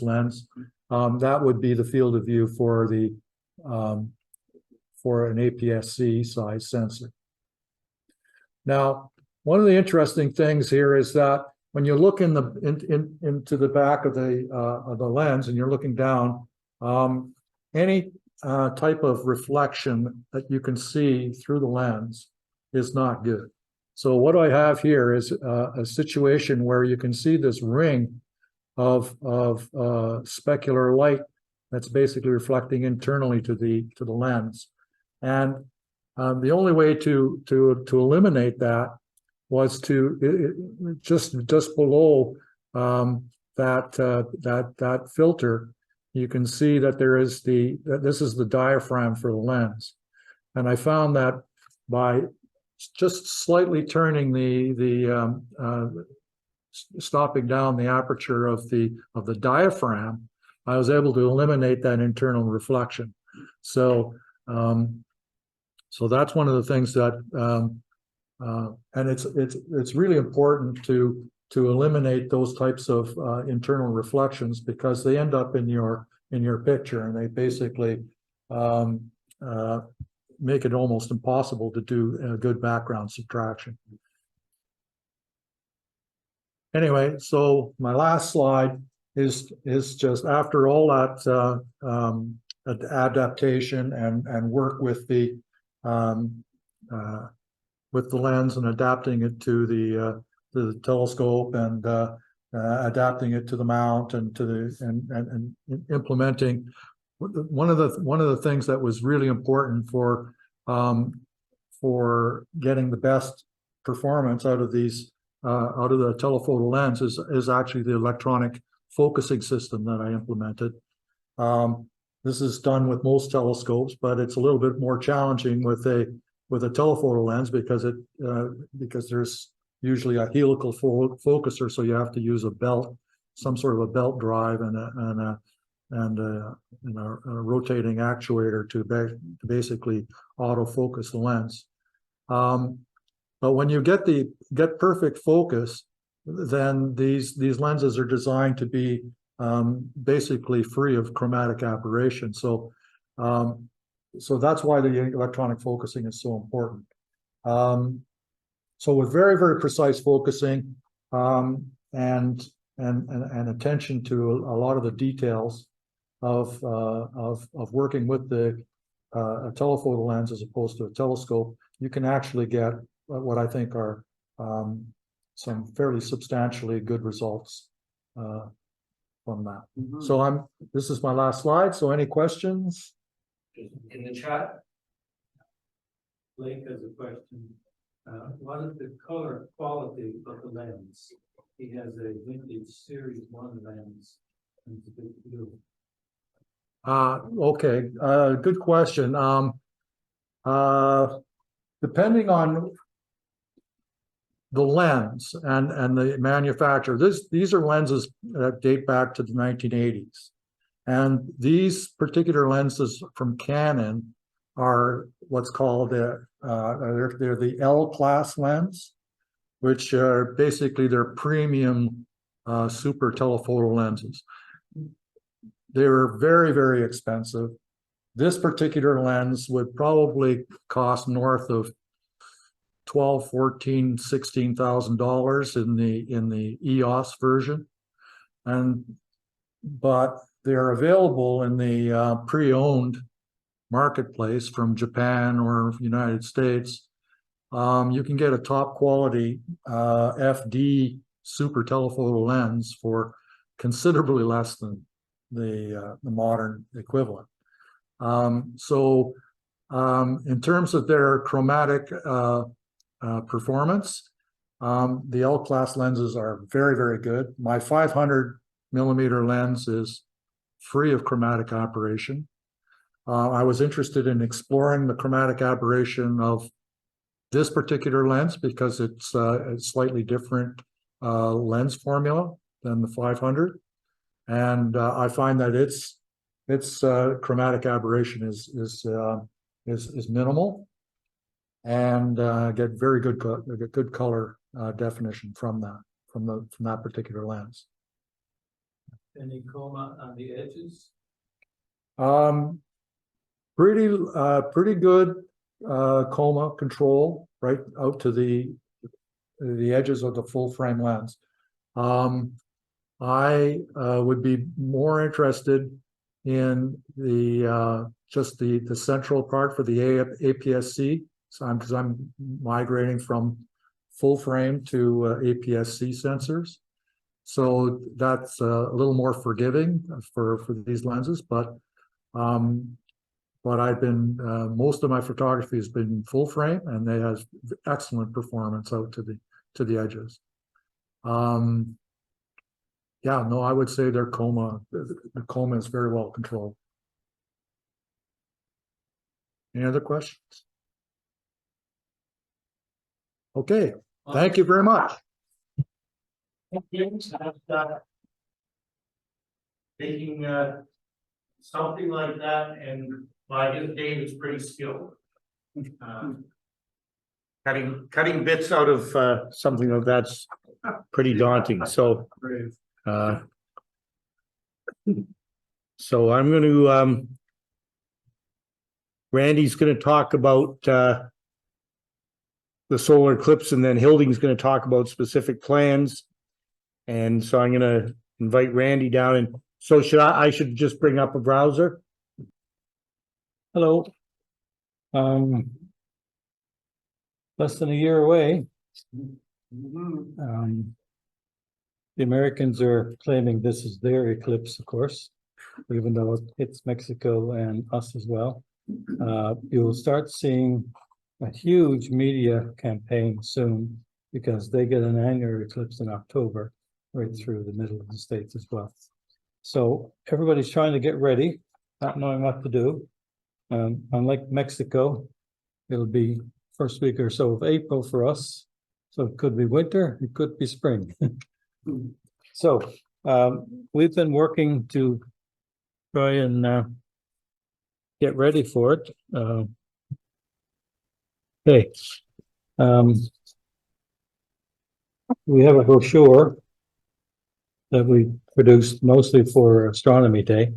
lens. That would be the field of view for an APS-C size sensor. Now, one of the interesting things here is that when you look into the back of the lens and you're looking down, any type of reflection that you can see through the lens is not good. So what I have here is a situation where you can see this ring of specular light that's basically reflecting internally to the lens, and the only way to eliminate that was to just below that filter, you can see that this is the diaphragm for the lens, and I found that by just slightly turning stopping down the aperture of the diaphragm, I was able to eliminate that internal reflection. So so that's one of the things that and it's really important to eliminate those types of internal reflections, because they end up in your picture, and they basically make it almost impossible to do a good background subtraction. anyway, so my last slide is just after all that adaptation and work with the lens and adapting it to the telescope and adapting it to the mount and to the and implementing one of the things that was really important for getting the best performance out of these out of the telephoto lens is actually the electronic focusing system that I implemented. This is done with most telescopes, but it's a little bit more challenging with a telephoto lens because there's usually a helical focuser, so you have to use a belt, some sort of a belt drive and a rotating actuator to basically autofocus the lens. But when you get perfect focus, then these lenses are designed to be basically free of chromatic aberration. So that's why the electronic focusing is so important. So with very, very precise focusing and attention to a lot of the details of working with a telephoto lens as opposed to a telescope, you can actually get what I think are some fairly substantially good results from that. So this is my last slide. So any questions? In the chat, Blake has a question. What is the color quality of the lens? He has a vintage Series 1 lens. And it's a bit blue. Okay, good question. Depending on the lens and the manufacturer, these are lenses that date back to the 1980s. And these particular lenses from Canon are what's called they're the L class lens, which are basically they're premium super telephoto lenses. They're very, very expensive. This particular lens would probably cost north of $12,000, $14,000, $16,000 in the EOS version, but they're available in the pre-owned marketplace from Japan or United States. You can get a top quality FD super telephoto lens for considerably less than the modern equivalent. So in terms of their chromatic performance, the L class lenses are very, very good. My 500 millimeter lens is free of chromatic aberration. I was interested in exploring the chromatic aberration of this particular lens because it's a slightly different lens formula than the 500. And I find that its chromatic aberration is minimal, and get very good color definition from that particular lens. Any coma on the edges? Pretty good coma control right out to the edges of the full frame lens. I would be more interested in just the central part for the APS-C, because I'm migrating from full frame to APS-C sensors. So that's a little more forgiving for these lenses, but I've been most of my photography has been full frame, and they have excellent performance out to the edges. Yeah, no, I would say the coma is very well controlled. Any other questions? Okay, thank you very much. Taking something like that, and by his date, it's pretty skilled. Cutting bits out of something like that's pretty daunting. So I'm going to Randy's going to talk about the solar eclipse, and then Hilding's going to talk about specific plans. And so I'm gonna invite Randy down, and so I should just bring up a browser? Hello. Less than a year away. The Americans are claiming this is their eclipse, of course, even though it's Mexico and us as well. You will start seeing a huge media campaign soon because they get an annular eclipse in October, right through the middle of the States as well. So everybody's trying to get ready, not knowing what to do. Unlike Mexico, it'll be first week or so of April for us. So it could be winter, it could be spring. So we've been working to try and get ready for it. Okay. We have a brochure that we produced mostly for Astronomy Day,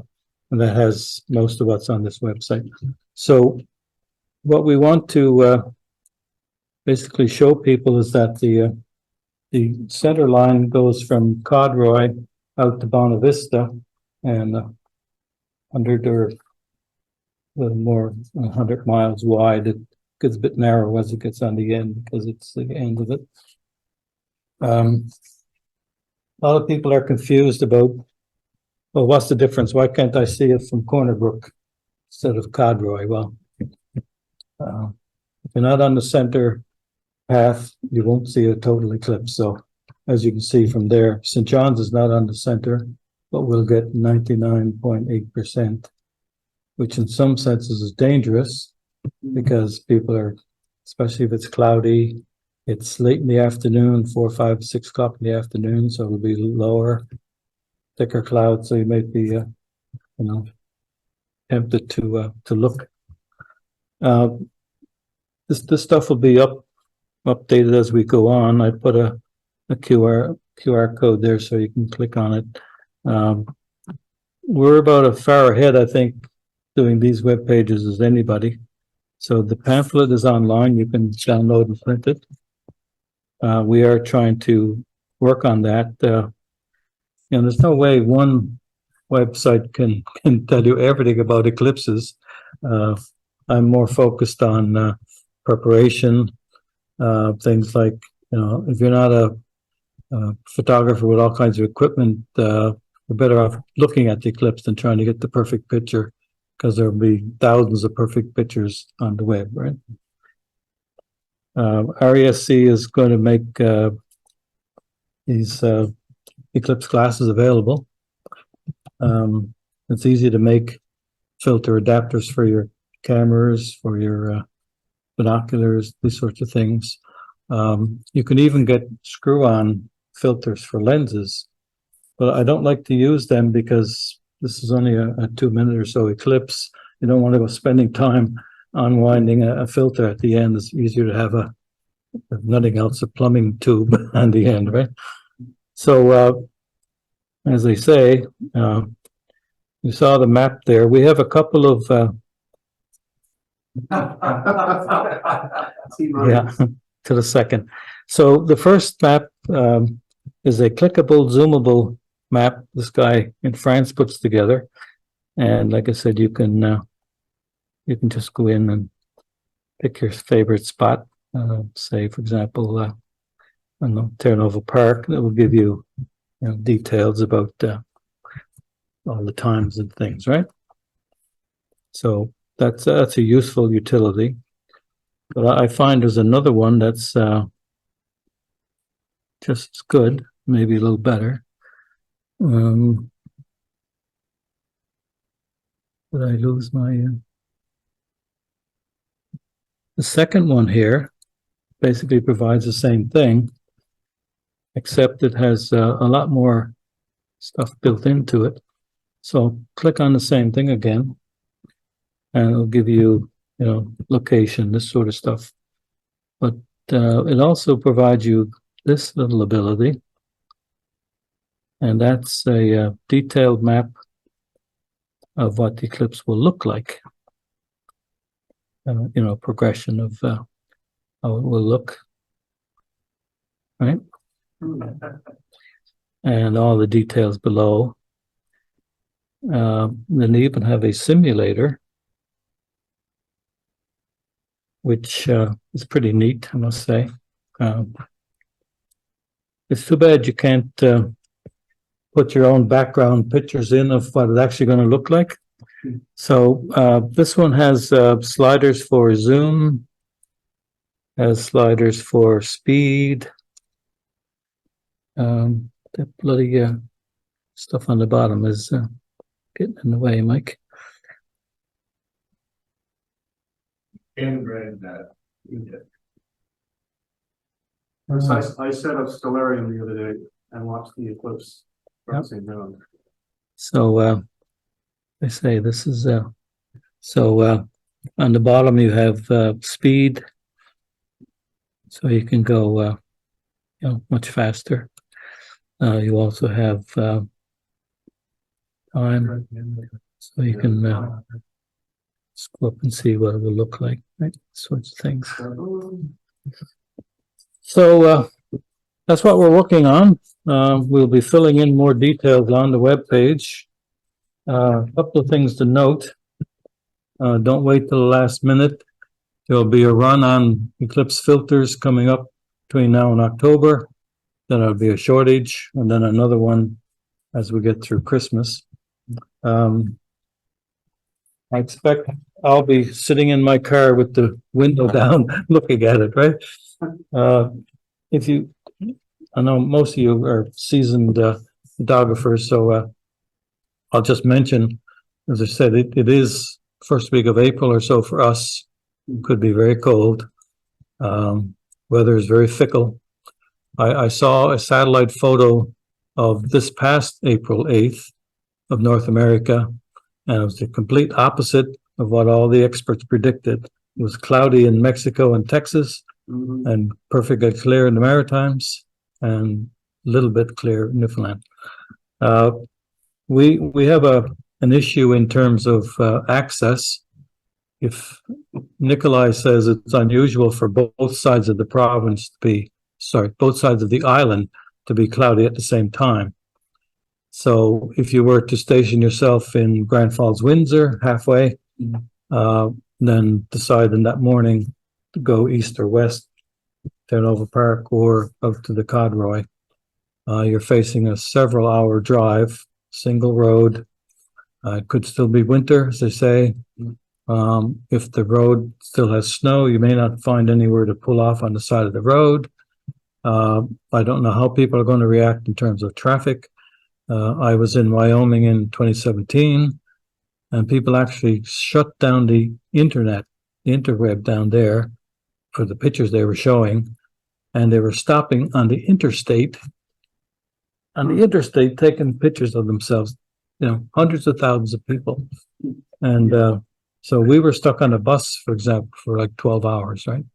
and that has most of what's on this website. So what we want to basically show people is that the center line goes from Codroy out to Bonavista, and under the more 100 miles wide. It gets a bit narrow as it gets on the end because it's the end of it. A lot of people are confused about, well, what's the difference? Why can't I see it from Corner Brook instead of Codroy? Well, if you're not on the center path, you won't see a total eclipse. So as you can see from there, St. John's is not on the center, but we'll get 99.8%, which in some senses is dangerous because people are, especially if it's cloudy, it's late in the afternoon, 4, 5, 6 o'clock in the afternoon, so it'll be lower, thicker clouds, so you might be, tempted to look. This stuff will be updated as we go on. I put a QR code there so you can click on it. We're about as far ahead, I think, doing these web pages as anybody. So the pamphlet is online. You can download and print it. We are trying to work on that. There's no way one website can tell you everything about eclipses. I'm more focused on preparation, things like, if you're not a photographer with all kinds of equipment, you're better off looking at the eclipse than trying to get the perfect picture, because there'll be thousands of perfect pictures on the web, right? RASC is going to make these eclipse glasses available. It's easy to make filter adapters for your cameras, for your binoculars, these sorts of things. You can even get screw-on filters for lenses, but I don't like to use them because this is only a 2-minute or so eclipse. You don't want to go spending time unwinding a filter at the end. It's easier to have if nothing else, a plumbing tube on the end, right? So, as they say, you saw the map there. We have a couple of yeah, to the second. So the first map is a clickable, zoomable map this guy in France puts together. And like I said, you can just go in and pick your favorite spot. Say, for example, I don't know, Terranova Park. That will give you, details about all the times and things, right? So that's a useful utility. But I find there's another one that's just as good, maybe a little better. Did I lose my... The second one here basically provides the same thing, except it has a lot more stuff built into it. So click on the same thing again, and it'll give you, location, this sort of stuff. But it also provides you this little ability, and that's a detailed map of what the eclipse will look like. Progression of how it will look, right? and all the details below. Then they even have a simulator, which is pretty neat, I must say. It's too bad you can't put your own background pictures in of what it's actually going to look like. So this one has sliders for zoom, has sliders for speed. That bloody stuff on the bottom is getting in the way, Mike. And read that. I set up Stellarium the other day and watched the eclipse. Yep. So they say this is so on the bottom you have speed, so you can go much faster. You also have time, so you can just go up and see what it will look like, right? Sorts of things. So that's what we're working on. We'll be filling in more details on the web page. A couple of things to note. Don't wait till the last minute. There'll be a run on Eclipse filters coming up between now and October. Then there'll be a shortage, and then another one as we get through Christmas. I expect I'll be sitting in my car with the window down, looking at it, right? I know most of you are seasoned photographers, so I'll just mention, as I said, it is first week of April or so for us. It could be very cold. Weather is very fickle. I saw a satellite photo of this past April 8th of North America, and it was the complete opposite of what all the experts predicted. It was cloudy in Mexico and Texas, and perfectly clear in the Maritimes, and a little bit clear in Newfoundland. We have an issue in terms of access. If Nikolai says it's unusual for both sides of the province to be, both sides of the island to be cloudy at the same time. So if you were to station yourself in Grand Falls, Windsor, halfway, then decide in that morning to go east or west, Terranova Park or out to the Codroy, you're facing a several-hour drive, single road. It could still be winter, as they say. If the road still has snow, you may not find anywhere to pull off on the side of the road. I don't know how people are going to react in terms of traffic. I was in Wyoming in 2017, and people actually shut down the interweb down there for the pictures they were showing, and they were stopping on the interstate, taking pictures of themselves, hundreds of thousands of people. And so we were stuck on a bus, for example, for like 12 hours, right?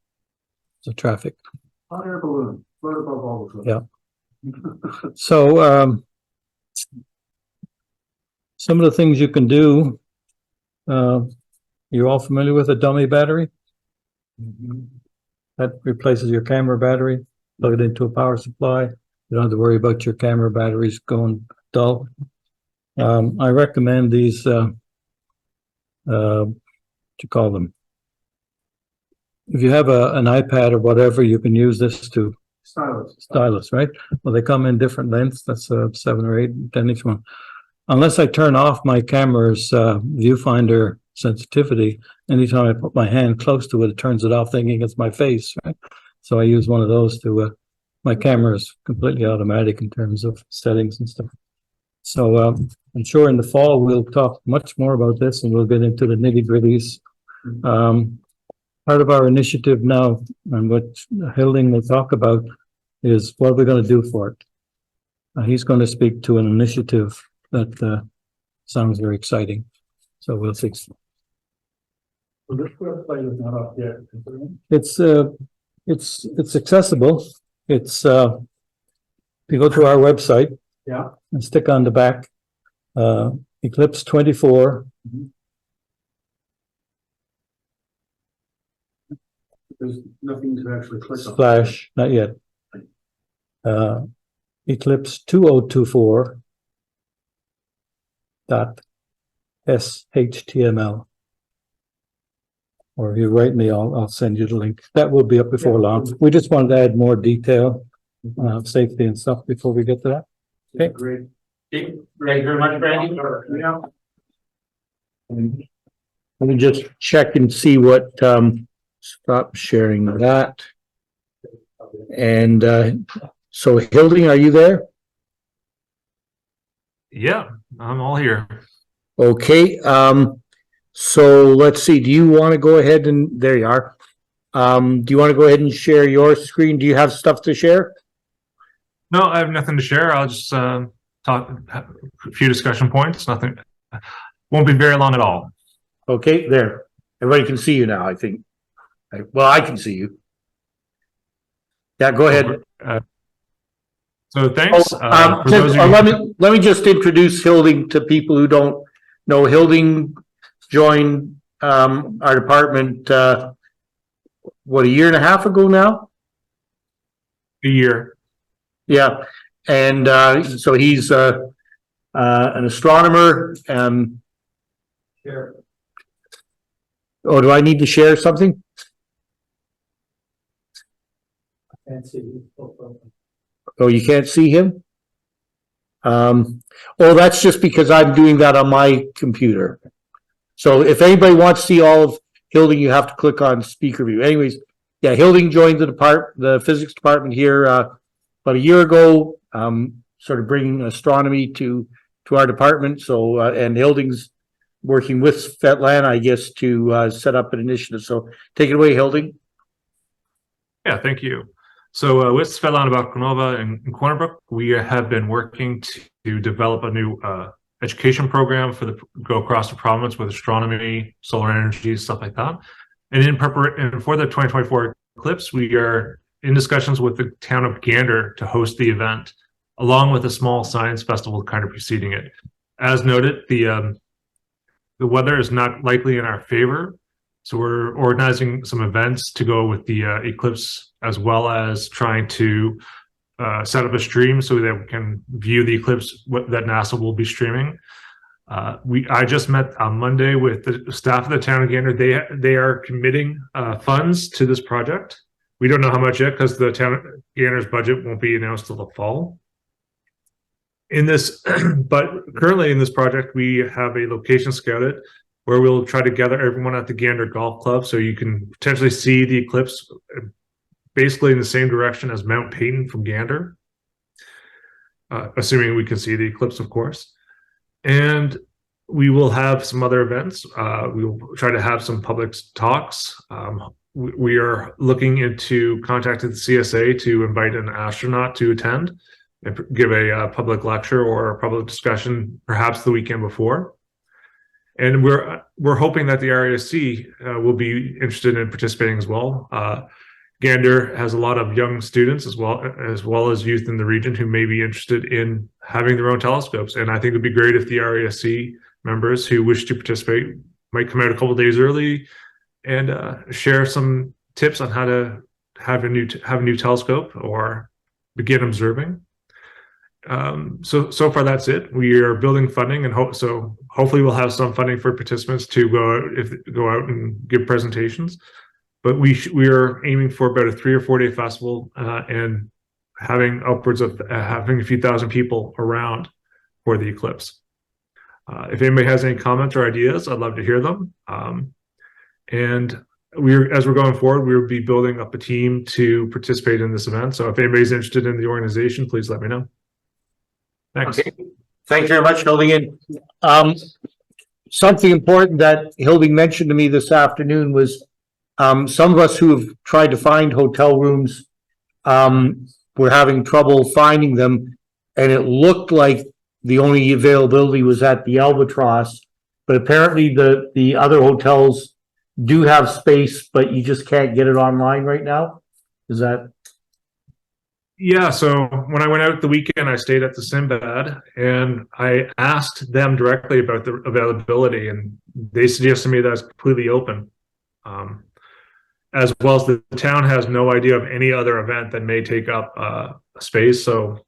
So traffic. Hot air balloon, float above all the Yeah. So some of the things you can do, you're all familiar with a dummy battery? That replaces your camera battery, plug it into a power supply. You don't have to worry about your camera batteries going dull. I recommend these, what you call them? If you have an iPad or whatever, you can use this to stylus, right? Well, they come in different lengths. That's 7 or 8, 10 each one. Unless I turn off my camera's viewfinder sensitivity, anytime I put my hand close to it, it turns it off thinking it's my face, right? So I use one of those to, my camera is completely automatic in terms of settings and stuff. So I'm sure in the fall we'll talk much more about this, and we'll get into the nitty-gritties. Part of our initiative now, and what Hilding will talk about, is what we're going to do for it. He's going to speak to an initiative that sounds very exciting. So we'll see. So this website is not up yet. It's accessible. It's if you go to our website, Yeah. and stick on the back, Eclipse 24. There's nothing to actually click on. Slash, not yet. Eclipse 2024 dot SHTML. Or if you write me, I'll send you the link. That will be up before long. We just wanted to add more detail, safety and stuff before we get to that. Okay. Great. Thank you very much, Brandy. Let me just check and see what, stop sharing that. And, so Hilding, are you there? Yeah, I'm all here. Okay, so let's see, do you want to go ahead and, there you are. Do you want to go ahead and share your screen? Do you have stuff to share? No, I have nothing to share. I'll just talk a few discussion points. Nothing, won't be very long at all. Okay, there. Everybody can see you now, I think. Well, I can see you. Yeah, go ahead. So thanks. For Just, those of you, let me just introduce Hilding to people who don't know. Hilding joined our department what, a year and a half ago now? a year. Yeah, and so he's an astronomer. Oh, do I need to share something? Oh, you can't see him? Oh, that's just because I'm doing that on my computer. So if anybody wants to see all of Hilding, you have to click on speaker view. Anyways, yeah, Hilding joined the physics department here about a year ago, sort of bringing astronomy to our department. So, and Hilding's working with Svetlana, I guess, to set up an initiative. So take it away, Hilding. Yeah, thank you. So with Svetlana Bakunova and Cornerbrook, we have been working to develop a new education program for go across the province with astronomy, solar energy, stuff like that. And in preparation for the 2024 Eclipse, we are in discussions with the town of Gander to host the event, along with a small science festival kind of preceding it. As noted, the weather is not likely in our favor, so we're organizing some events to go with the eclipse, as well as trying to set up a stream so that we can view the eclipse that NASA will be streaming. I just met on Monday with the staff of the town of Gander. They are committing funds to this project. We don't know how much yet because the town of Gander's budget won't be announced till the fall. In this, but currently in this project, we have a location scouted where we'll try to gather everyone at the Gander Golf Club so you can potentially see the eclipse basically in the same direction as Mount Peyton from Gander, assuming we can see the eclipse, of course. And we will have some other events. We will try to have some public talks. We are looking into contacting the CSA to invite an astronaut to attend and give a public lecture or a public discussion, perhaps the weekend before. And we're hoping that the RASC will be interested in participating as well. Gander has a lot of young students as well as youth in the region who may be interested in having their own telescopes. And I think it'd be great if the RASC members who wish to participate might come out a couple of days early and share some tips on how to have a new telescope or begin observing. So far that's it. We are building funding, and hopefully we'll have some funding for participants to go out and give presentations. But we are aiming for about a 3 or 4 day festival and having upwards of having a few thousand people around for the eclipse. If anybody has any comments or ideas, I'd love to hear them. And as we're going forward, we'll be building up a team to participate in this event. So if anybody's interested in the organization, please let me know. Thanks. Okay. Thank you very much, Hilding. Something important that Hilding mentioned to me this afternoon was some of us who have tried to find hotel rooms were having trouble finding them, and it looked like the only availability was at the Albatross, but apparently the other hotels do have space, but you just can't get it online right now. Is that? Yeah, so when I went out the weekend, I stayed at the Sinbad, and I asked them directly about the availability, and they suggested to me that it's completely open. As well as the town has no idea of any other event that may take up space. So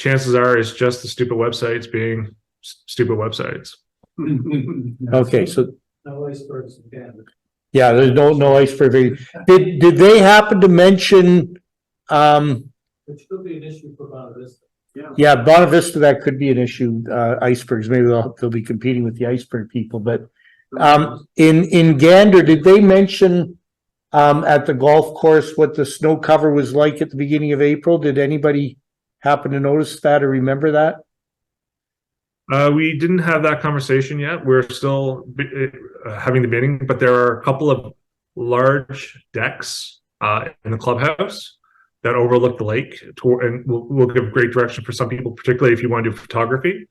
chances are it's just the stupid websites being stupid websites. Okay, so No icebergs again. yeah, there's no iceberg. Did they happen to mention, Which could be an issue for Bonavista. yeah, Bonavista, that could be an issue, icebergs, maybe they'll be competing with the iceberg people, but in Gander, did they mention at the golf course what the snow cover was like at the beginning of April? Did anybody happen to notice that or remember that? We didn't have that conversation yet. We're still having the meeting, but there are a couple of large decks in the clubhouse that overlook the lake, and will give great direction for some people, particularly if you want to do photography.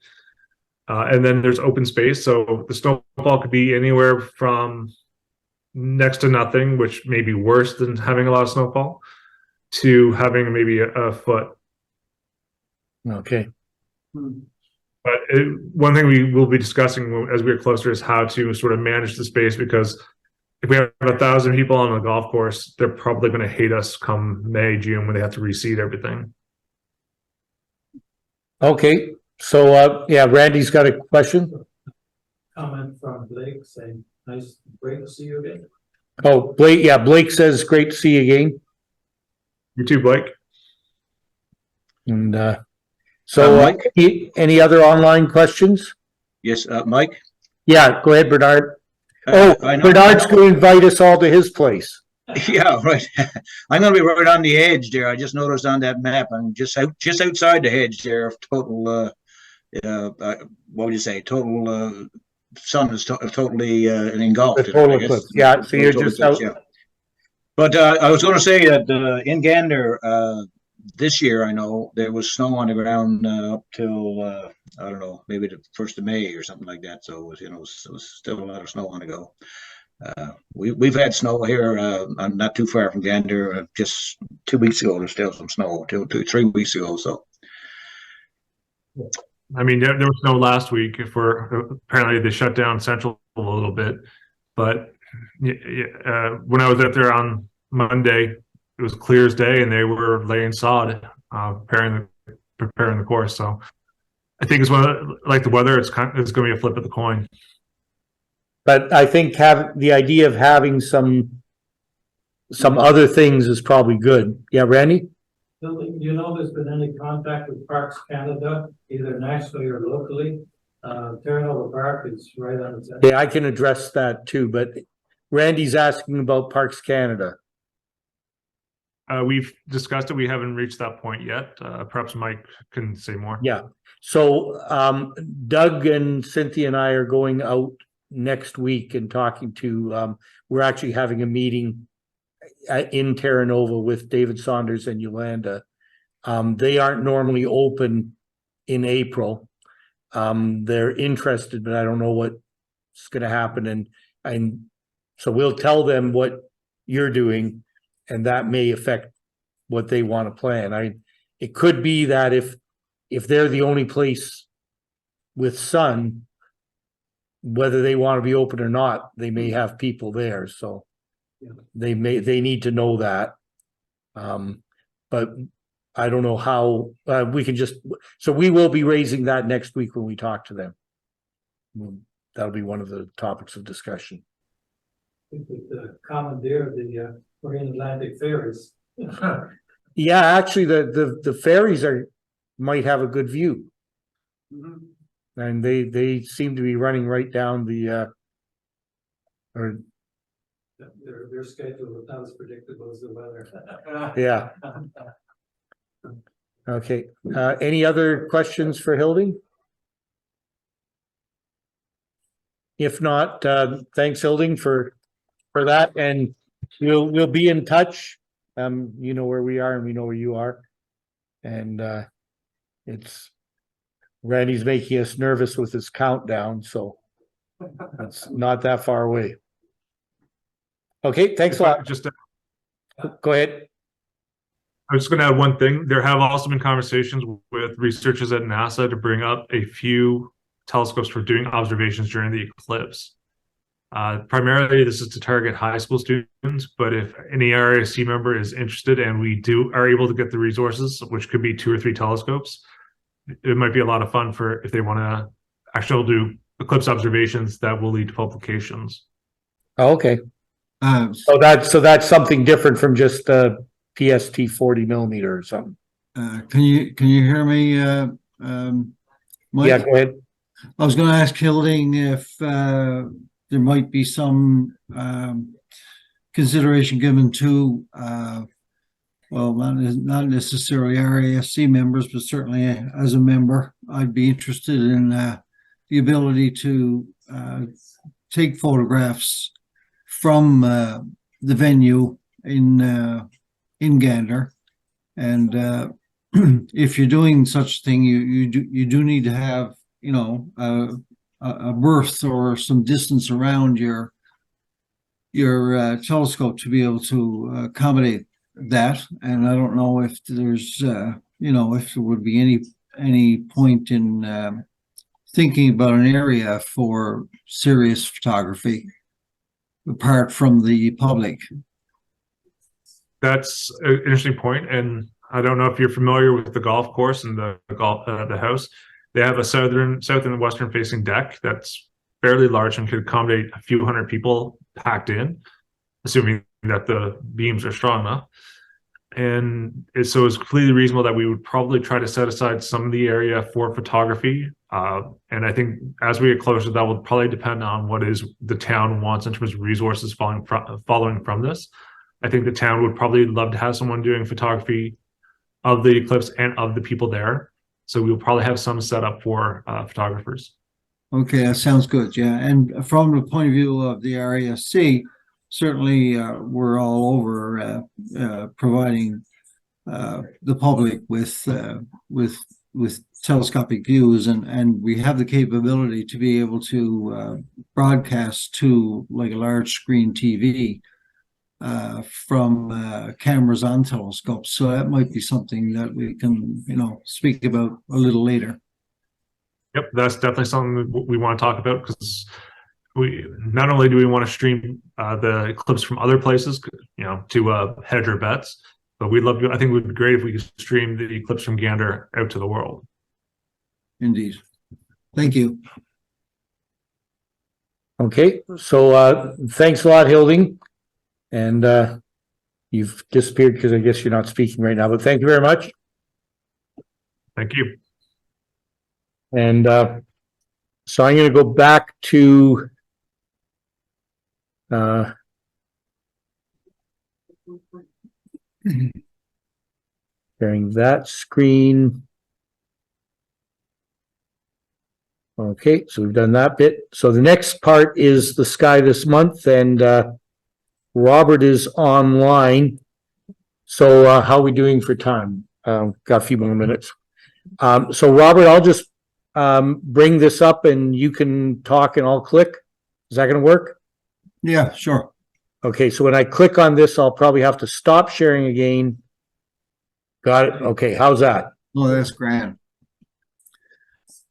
And then there's open space, so the snowfall could be anywhere from next to nothing, which may be worse than having a lot of snowfall, to having maybe a foot. Okay. But one thing we will be discussing as we get closer is how to sort of manage the space, because if we have 1,000 people on the golf course, they're probably going to hate us come May, June when they have to reseed everything. Okay, so yeah, Randy's got a question. Comment from Blake saying, nice, great to see you again. Oh, Blake, yeah, Blake says great to see you again. You too, Blake. And so any other online questions? Yes, Mike? Yeah, go ahead, Bernard. I know- Bernard's going to invite us all to his place. Yeah, right. I'm going to be right on the edge there. I just noticed on that map, I'm just outside the hedge there of total, what would you say, total, sun is totally engulfed. The total eclipse, yeah, so you're just out. Yeah. But I was going to say that in Gander, this year, I know there was snow on the ground up till, I don't know, maybe the 1st of May or something like that. So it was, it was still a lot of snow on the go. We've had snow here, not too far from Gander, just 2 weeks ago. There's still some snow, 3 weeks ago. So, I mean, there was snow last week. Apparently they shut down Central a little bit, but when I was out there on Monday, it was clear as day, and they were laying sod, preparing the course. So I think it's like the weather. It's going to be a flip of the coin. But I think the idea of having some other things is probably good. Yeah, Randy? Do you know there's been any contact with Parks Canada, either nationally or locally? Terranova Park is right on its end. Yeah, I can address that too, but Randy's asking about Parks Canada. We've discussed it. We haven't reached that point yet. Perhaps Mike can say more. Yeah. So Doug and Cynthia and I are going out next week and talking to, we're actually having a meeting in Terra Nova with David Saunders and Yolanda. They aren't normally open in April. They're interested, but I don't know what's going to happen. And so we'll tell them what you're doing, and that may affect what they want to plan. It could be that if they're the only place with sun, whether they want to be open or not, they may have people there. So they need to know that. But I don't know how we can so we will be raising that next week when we talk to them. That'll be one of the topics of discussion. I think with the commandeer the Marine Atlantic ferries. Yeah, actually the ferries might have a good view. And they seem to be running right down the Their schedule is not as predictable as the weather. Yeah. Okay. Any other questions for Hilding? If not, thanks Hilding for that, and we'll be in touch. You know where we are and we know where you are. And Randy's making us nervous with his countdown, so it's not that far away. Okay, thanks a lot. Go ahead. I was just going to add one thing. There have also been conversations with researchers at NASA to bring up a few telescopes for doing observations during the eclipse. Primarily, this is to target high school students, but if any RASC member is interested and we are able to get the resources, which could be 2 or 3 telescopes, it might be a lot of fun for if they want to actually do eclipse observations that will lead to publications. Oh, okay. So that's something different from just the PST 40mm or something. Can you hear me, Mike? Yeah, go ahead. I was going to ask Hilding if there might be some consideration given to, well, not necessarily RASC members, but certainly as a member, I'd be interested in the ability to take photographs from the venue in Gander, and if you're doing such a thing, you do need to have, you know, a berth or some distance around your telescope to be able to accommodate that. And I don't know if there's you know, if there would be any point in thinking about an area for serious photography apart from the public. That's an interesting point, and I don't know if you're familiar with the golf course and the house. They have a south and western facing deck that's fairly large and could accommodate a few hundred people packed in, assuming that the beams are strong enough. And so it's completely reasonable that we would probably try to set aside some of the area for photography. And I think as we get closer, that will probably depend on what is the town wants in terms of resources following from this. I think the town would probably love to have someone doing photography of the eclipse and of the people there. So we'll probably have some set up for photographers. Okay, that sounds good. Yeah, and from the point of view of the RASC, certainly we're all over providing the public with telescopic views, and we have the capability to be able to broadcast to like a large screen TV from cameras on telescopes. So that might be something that we can, you know, speak about a little later. Yep, that's definitely something we want to talk about, because we not only do we want to stream the eclipse from other places, you know, to hedge our bets, but we'd love to. I think it would be great if we could stream the eclipse from Gander out to the world. Indeed. Thank you. Okay, so thanks a lot, Hilding. And you've disappeared because I guess you're not speaking right now, but thank you very much. Thank you. And so I'm going to go back to sharing that screen. Okay, so we've done that bit. So the next part is the sky this month, and Robert is online. So how are we doing for time? Got a few more minutes. So Robert, I'll just bring this up and you can talk and I'll click. Is that going to work? Yeah, sure. Okay, so when I click on this, I'll probably have to stop sharing again. Got it. Okay, how's that? Oh, that's grand.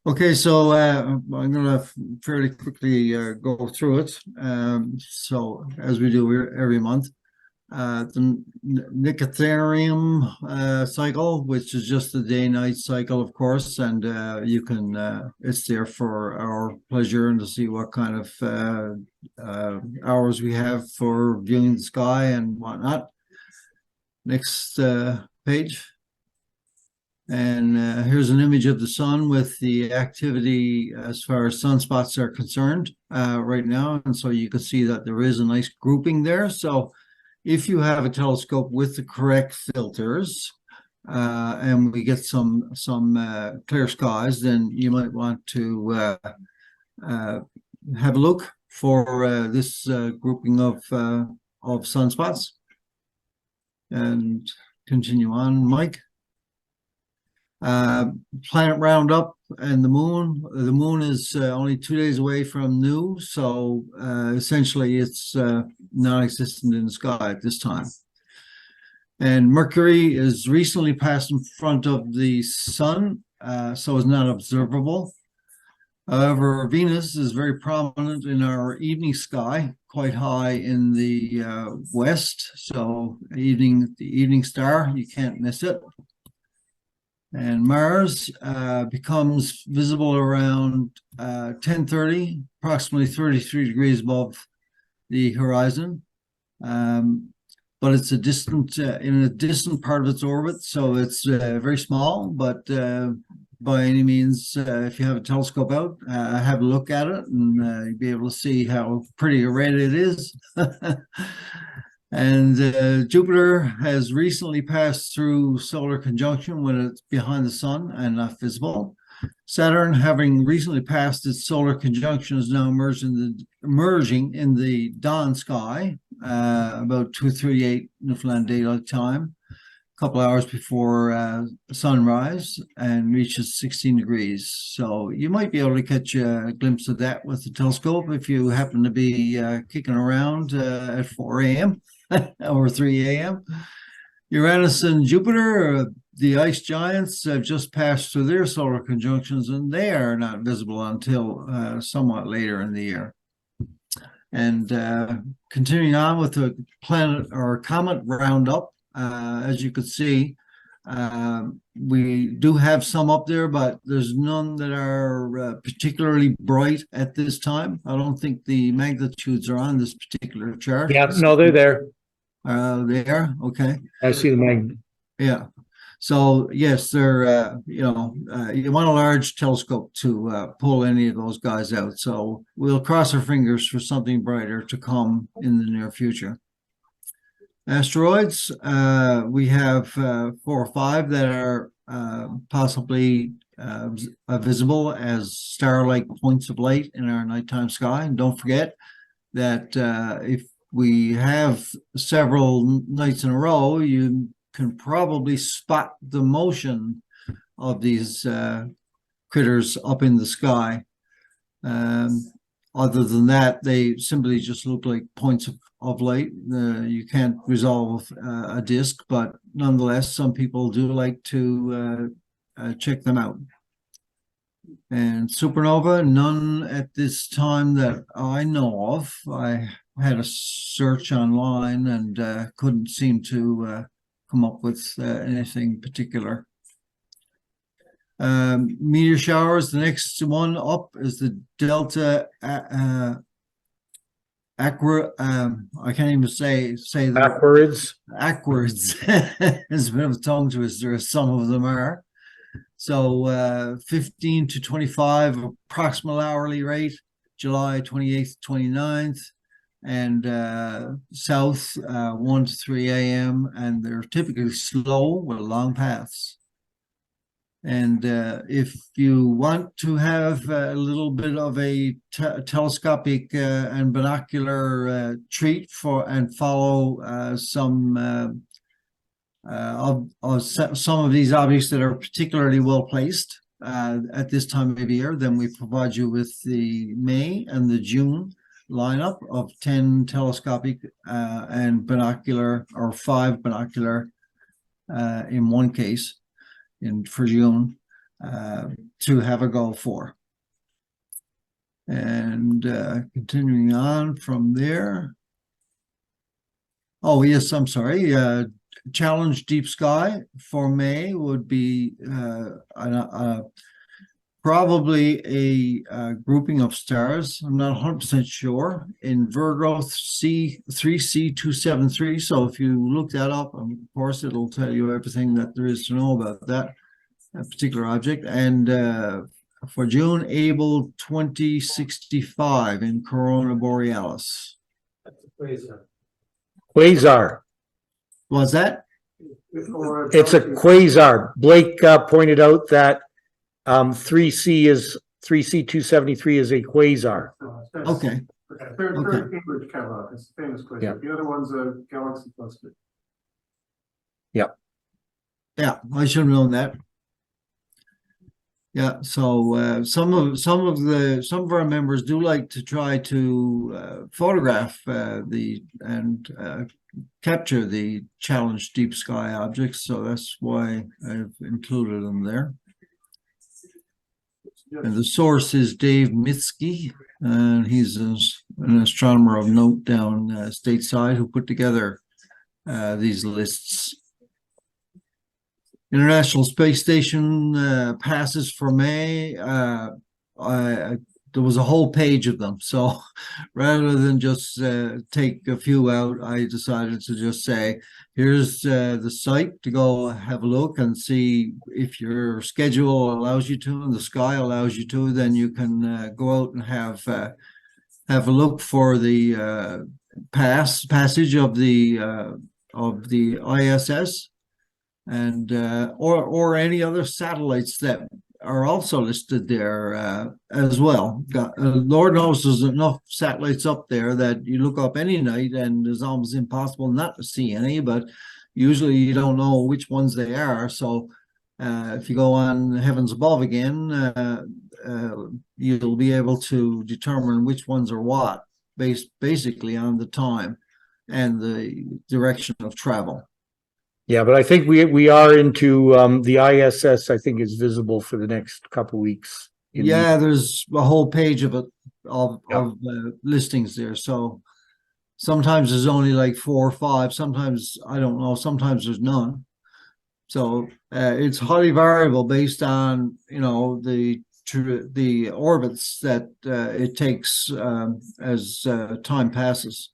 Okay, so I'm going to fairly quickly go through it. So as we do every month, the Nancarrow cycle, which is just the day-night cycle, of course, and you can it's there for our pleasure and to see what kind of hours we have for viewing the sky and whatnot. Next page. And here's an image of the sun with the activity as far as sunspots are concerned right now. And so you can see that there is a nice grouping there. So if you have a telescope with the correct filters and we get some clear skies, then you might want to have a look for this grouping of sunspots. And continue on, Mike. Planet roundup and the moon. The moon is only 2 days away from new, so essentially it's non-existent in the sky at this time. And Mercury is recently passed in front of the sun, so is not observable. However, Venus is very prominent in our evening sky, quite high in the west, so the evening star, you can't miss it. And Mars becomes visible around 10:30, approximately 33 degrees above the horizon. But it's a distant in a distant part of its orbit, so it's very small. But by any means, if you have a telescope out, have a look at it, and you'll be able to see how pretty a red it is. And Jupiter has recently passed through solar conjunction when it's behind the sun and not visible. Saturn, having recently passed its solar conjunction, is now emerging in the dawn sky, about 2:38 Newfoundland Daylight Time, a couple hours before sunrise, and reaches 16 degrees. So you might be able to catch a glimpse of that with the telescope if you happen to be kicking around at 4 a.m. or 3 a.m. Uranus and Jupiter, the ice giants, have just passed through their solar conjunctions, and they are not visible until somewhat later in the year. And continuing on with the planet or comet roundup, as you could see, we do have some up there, but there's none that are particularly bright at this time. I don't think the magnitudes are on this particular chart. Yeah, no, they're there. There, okay. I see the magnet. Yeah. So yes, they're you want a large telescope to pull any of those guys out. So we'll cross our fingers for something brighter to come in the near future. Asteroids, we have 4 or 5 that are possibly visible as star-like points of light in our nighttime sky. And don't forget that if we have several nights in a row, you can probably spot the motion of these critters up in the sky. Other than that, they simply just look like points of light. You can't resolve a disk, but nonetheless, some people do like to check them out. And supernova, none at this time that I know of. I had a search online and couldn't seem to come up with anything particular. Meteor showers, the next one up is the Delta I can't even say that. Backwards. Backwards. It's a bit of a tongue twister, some of them are. So 15 to 25 approximate hourly rate, July 28th, 29th, and south 1 to 3 a.m. And they're typically slow with long paths. And if you want to have a little bit of a telescopic and binocular treat and follow some of these objects that are particularly well placed at this time of year, then we provide you with the May and the June lineup of 10 telescopic and binocular, or 5 binocular in one case for June to have a go for. And continuing on from there. Oh, yes, I'm sorry. Challenge Deep Sky for May would be probably a grouping of stars. I'm not 100% sure. In Virgo, C3C273. So if you look that up, of course, it'll tell you everything that there is to know about that particular object. And for June, Able 2065 in Corona Borealis. Quasar. What's that? It's a quasar. Blake pointed out that 3C273 is a quasar. Okay. Third Cambridge catalog. It's a famous quasar. Yeah. The other one's a galaxy cluster. Yeah. Yeah, I should have known that. Yeah, so some of our members do like to try to photograph capture the Challenge Deep Sky objects, so that's why I've included them there. And the source is Dave Mitski, and he's an astronomer of note down stateside who put together these lists. International Space Station passes for May. There was a whole page of them. So rather than just take a few out, I decided to just say, here's the site to go have a look and see if your schedule allows you to and the sky allows you to, then you can go out and have a look for the passage of the ISS and or any other satellites that are also listed there as well. Lord knows there's enough satellites up there that you look up any night and it's almost impossible not to see any, but usually you don't know which ones they are. So if you go on Heavens Above again, you'll be able to determine which ones are what, based basically on the time and the direction of travel. Yeah, but I think we are into the ISS. I think is visible for the next couple weeks. Yeah, there's a whole page of it of Yeah. listings there. So sometimes there's only like 4 or 5. Sometimes I don't know. Sometimes there's none. So it's highly variable based on the orbits that it takes as time passes.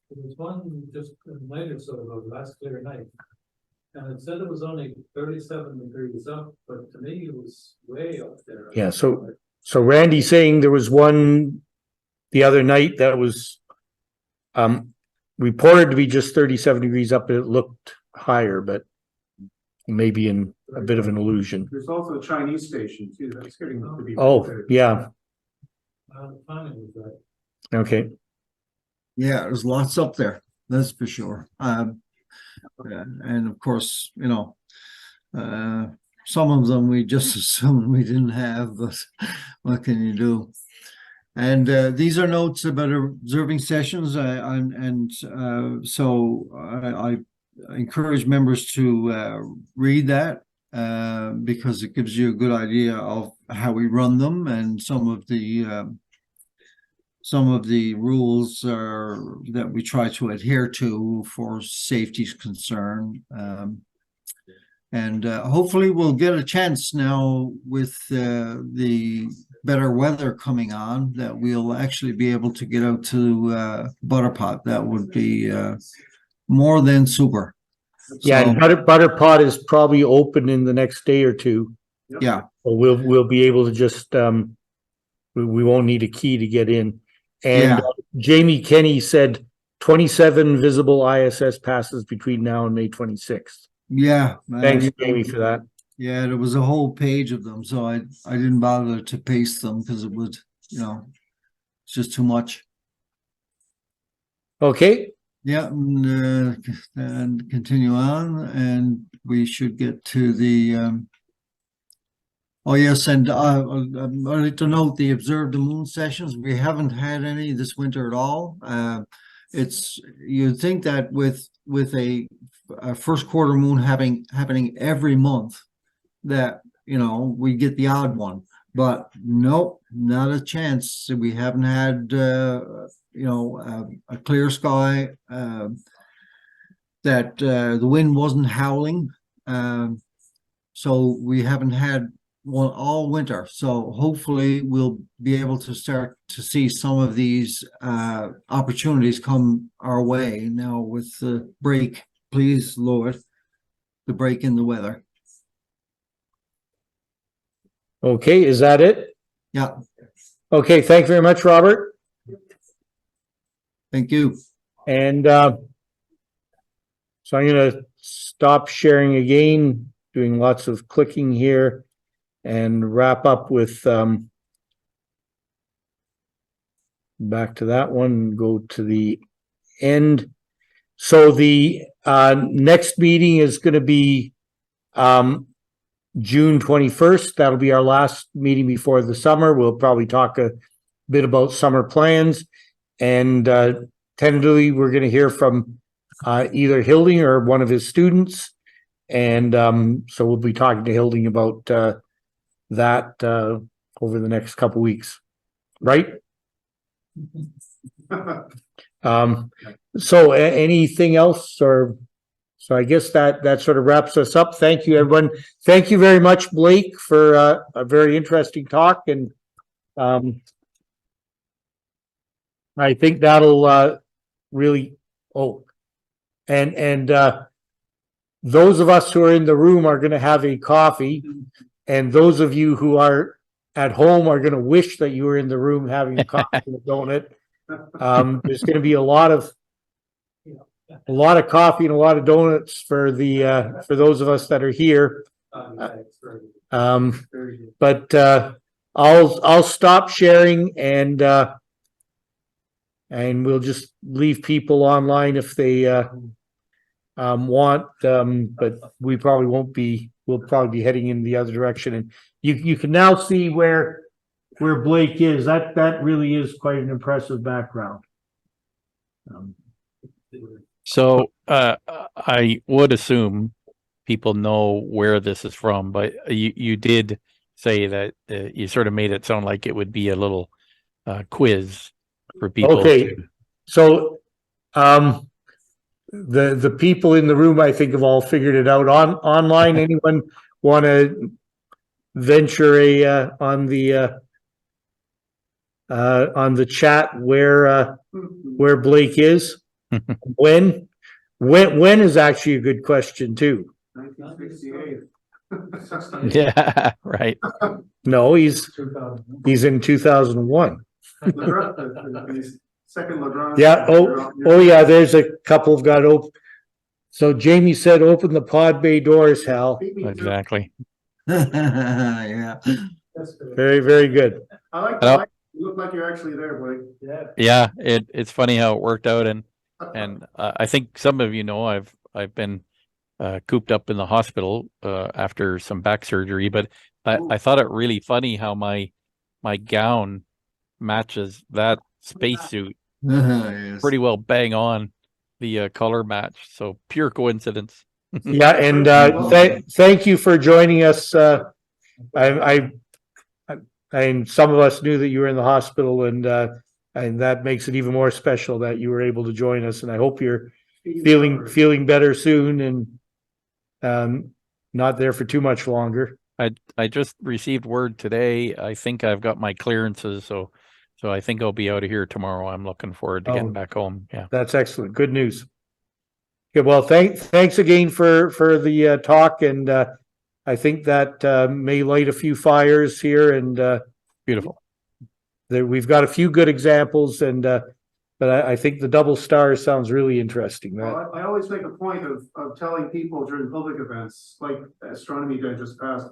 There was one just a night or so ago, last clear night. And it said it was only 37 degrees up, but to me it was way up there. Yeah, so Randy's saying there was one the other night that was reported to be just 37 degrees up, and it looked higher, but maybe in a bit of an illusion. There's also a Chinese station too. That's getting to be. Oh, yeah. The timing was right. Okay. Yeah, there's lots up there, that's for sure. And of course, some of them we just assumed we didn't have, but what can you do? And these are notes about observing sessions, so I encourage members to read that because it gives you a good idea of how we run them, and some of the rules that we try to adhere to for safety's concern. And hopefully we'll get a chance now with the better weather coming on that we'll actually be able to get out to Butterpot. That would be more than super. Yeah, So, and Butterpot is probably open in the next day or two. yeah. So we'll be able to just we won't need a key to get in. And Jamie Kenny said 27 visible ISS passes between now and May 26th. Yeah. Thanks, Jamie, for that. Yeah, there was a whole page of them, so I didn't bother to paste them because it would, it's just too much. Okay. Yeah, and continue on, and we should get to the. Oh yes, and I'd like to note the Observe the Moon sessions. We haven't had any this winter at all. You'd think that with a first quarter moon happening every month, that we get the odd one, but nope, not a chance. We haven't had a clear sky, that the wind wasn't howling, so we haven't had one all winter. So hopefully we'll be able to start to see some of these opportunities come our way now with the break, please Lord, the break in the weather. Okay, is that it? Yeah. Okay, thank you very much, Robert. Thank you. And so I'm going to stop sharing again, doing lots of clicking here, and wrap up with back to that one, go to the end. So the next meeting is going to be June 21st. That'll be our last meeting before the summer. We'll probably talk a bit about summer plans, and tentatively we're going to hear from either Hilding or one of his students, and so we'll be talking to Hilding about that over the next couple weeks, right? So anything else, or So I guess that sort of wraps us up. Thank you, everyone. Thank you very much, Blake, for a very interesting talk. And I think that'll really, and those of us who are in the room are going to have a coffee, and those of you who are at home are going to wish that you were in the room having a coffee and a donut. There's going to be a lot of coffee and a lot of donuts for those of us that are here. But I'll stop sharing, and we'll just leave people online if they want. But we probably won't be. We'll probably be heading in the other direction, and you can now see where Blake is. That really is quite an impressive background. So I would assume people know where this is from, but you did say that you sort of made it sound like it would be a little quiz for people. Okay, so the people in the room, I think, have all figured it out. Online, anyone want to venture on the chat where Blake is? When is actually a good question too. 1968. Yeah, right. No, he's in 2001. Second Legrand. Yeah. Oh yeah. There's a couple of got open. So Jamie said, "Open the pod bay doors, Hal." Exactly. Yeah. Very, very good. I like that. You look like you're actually there, Blake. Yeah, it's funny how it worked out, and I think some of you know I've been cooped up in the hospital after some back surgery, but I thought it really funny how my gown matches that spacesuit Yes. pretty well, bang on the color match. So pure coincidence. Yeah, and thank you for joining us. And some of us knew that you were in the hospital, and that makes it even more special that you were able to join us. And I hope you're feeling better soon, and not there for too much longer. I just received word today. I think I've got my clearances, so I think I'll be out of here tomorrow. I'm looking forward to getting back home. Yeah, that's excellent. Good news. Okay, well, thanks again for the talk, and I think that may light a few fires here, and beautiful. We've got a few good examples, and but I think the double stars sounds really interesting. Well, I always make a point of telling people during public events, like Astronomy Day just passed.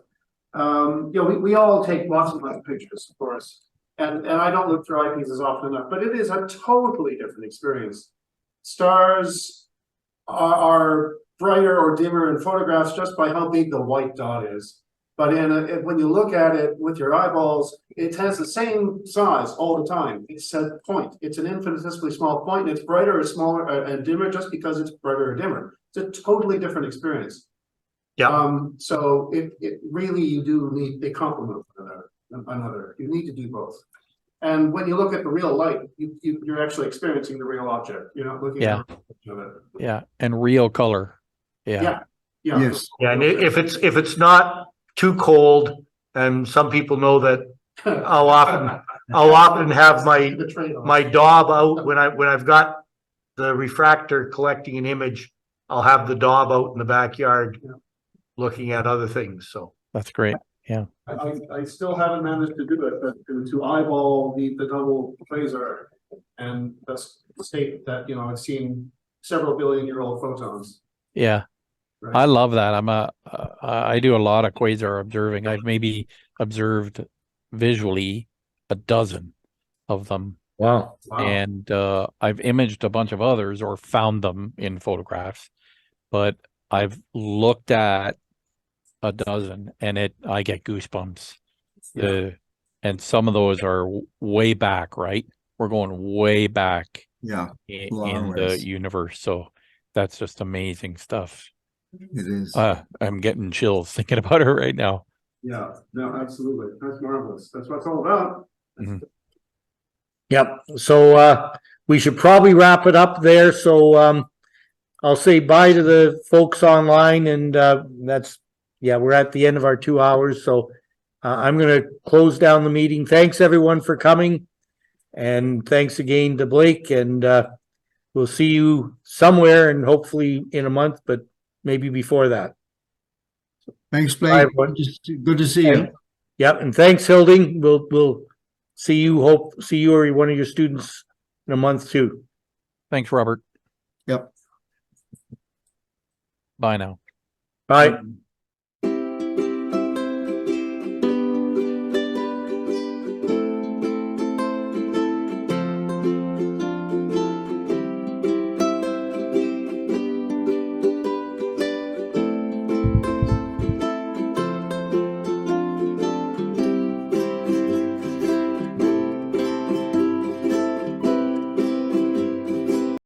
We all take lots of pictures, of course, and I don't look through eyepieces often enough, but it is a totally different experience. Stars are brighter or dimmer in photographs just by how big the white dot is. But when you look at it with your eyeballs, it has the same size all the time. It's a point. It's an infinitesimally small point, and it's brighter or smaller and dimmer just because it's brighter or dimmer. It's a totally different experience. Yeah. So it really, you do need, they complement another. You need to do both. And when you look at the real light, you're actually experiencing the real object. You're not looking at it. Yeah, and real color. Yeah. Yes. Yeah, and if it's not too cold, and some people know that I'll often have my daub out when I've got the refractor collecting an image. I'll have the daub out in the backyard looking at other things. So that's great. Yeah, I still haven't managed to do it, but to eyeball the double quasar and state that I've seen several billion-year-old photons. Yeah. Right. I love that. I do a lot of quasar observing. I've maybe observed visually a dozen of them. Wow. And I've imaged a bunch of others or found them in photographs, but I've looked at a dozen and I get goosebumps. And some of those are way back, right? We're going way back in the universe. So that's just amazing stuff. It is. I'm getting chills thinking about it right now. Yeah, no, absolutely. That's marvelous. That's what it's all about. Mm-hmm. Yep. So we should probably wrap it up there. So I'll say bye to the folks online, and we're at the end of our 2 hours, so I'm gonna close down the meeting. Thanks everyone for coming, and thanks again to Blake, and we'll see you somewhere, and hopefully in a month, but maybe before that. Thanks, Bye, Blake. everyone. Good to see you. Yep, and thanks, Hilding. We'll see you. Hope see you or one of your students in a month too. Thanks, Robert. Yep. Bye now. Bye.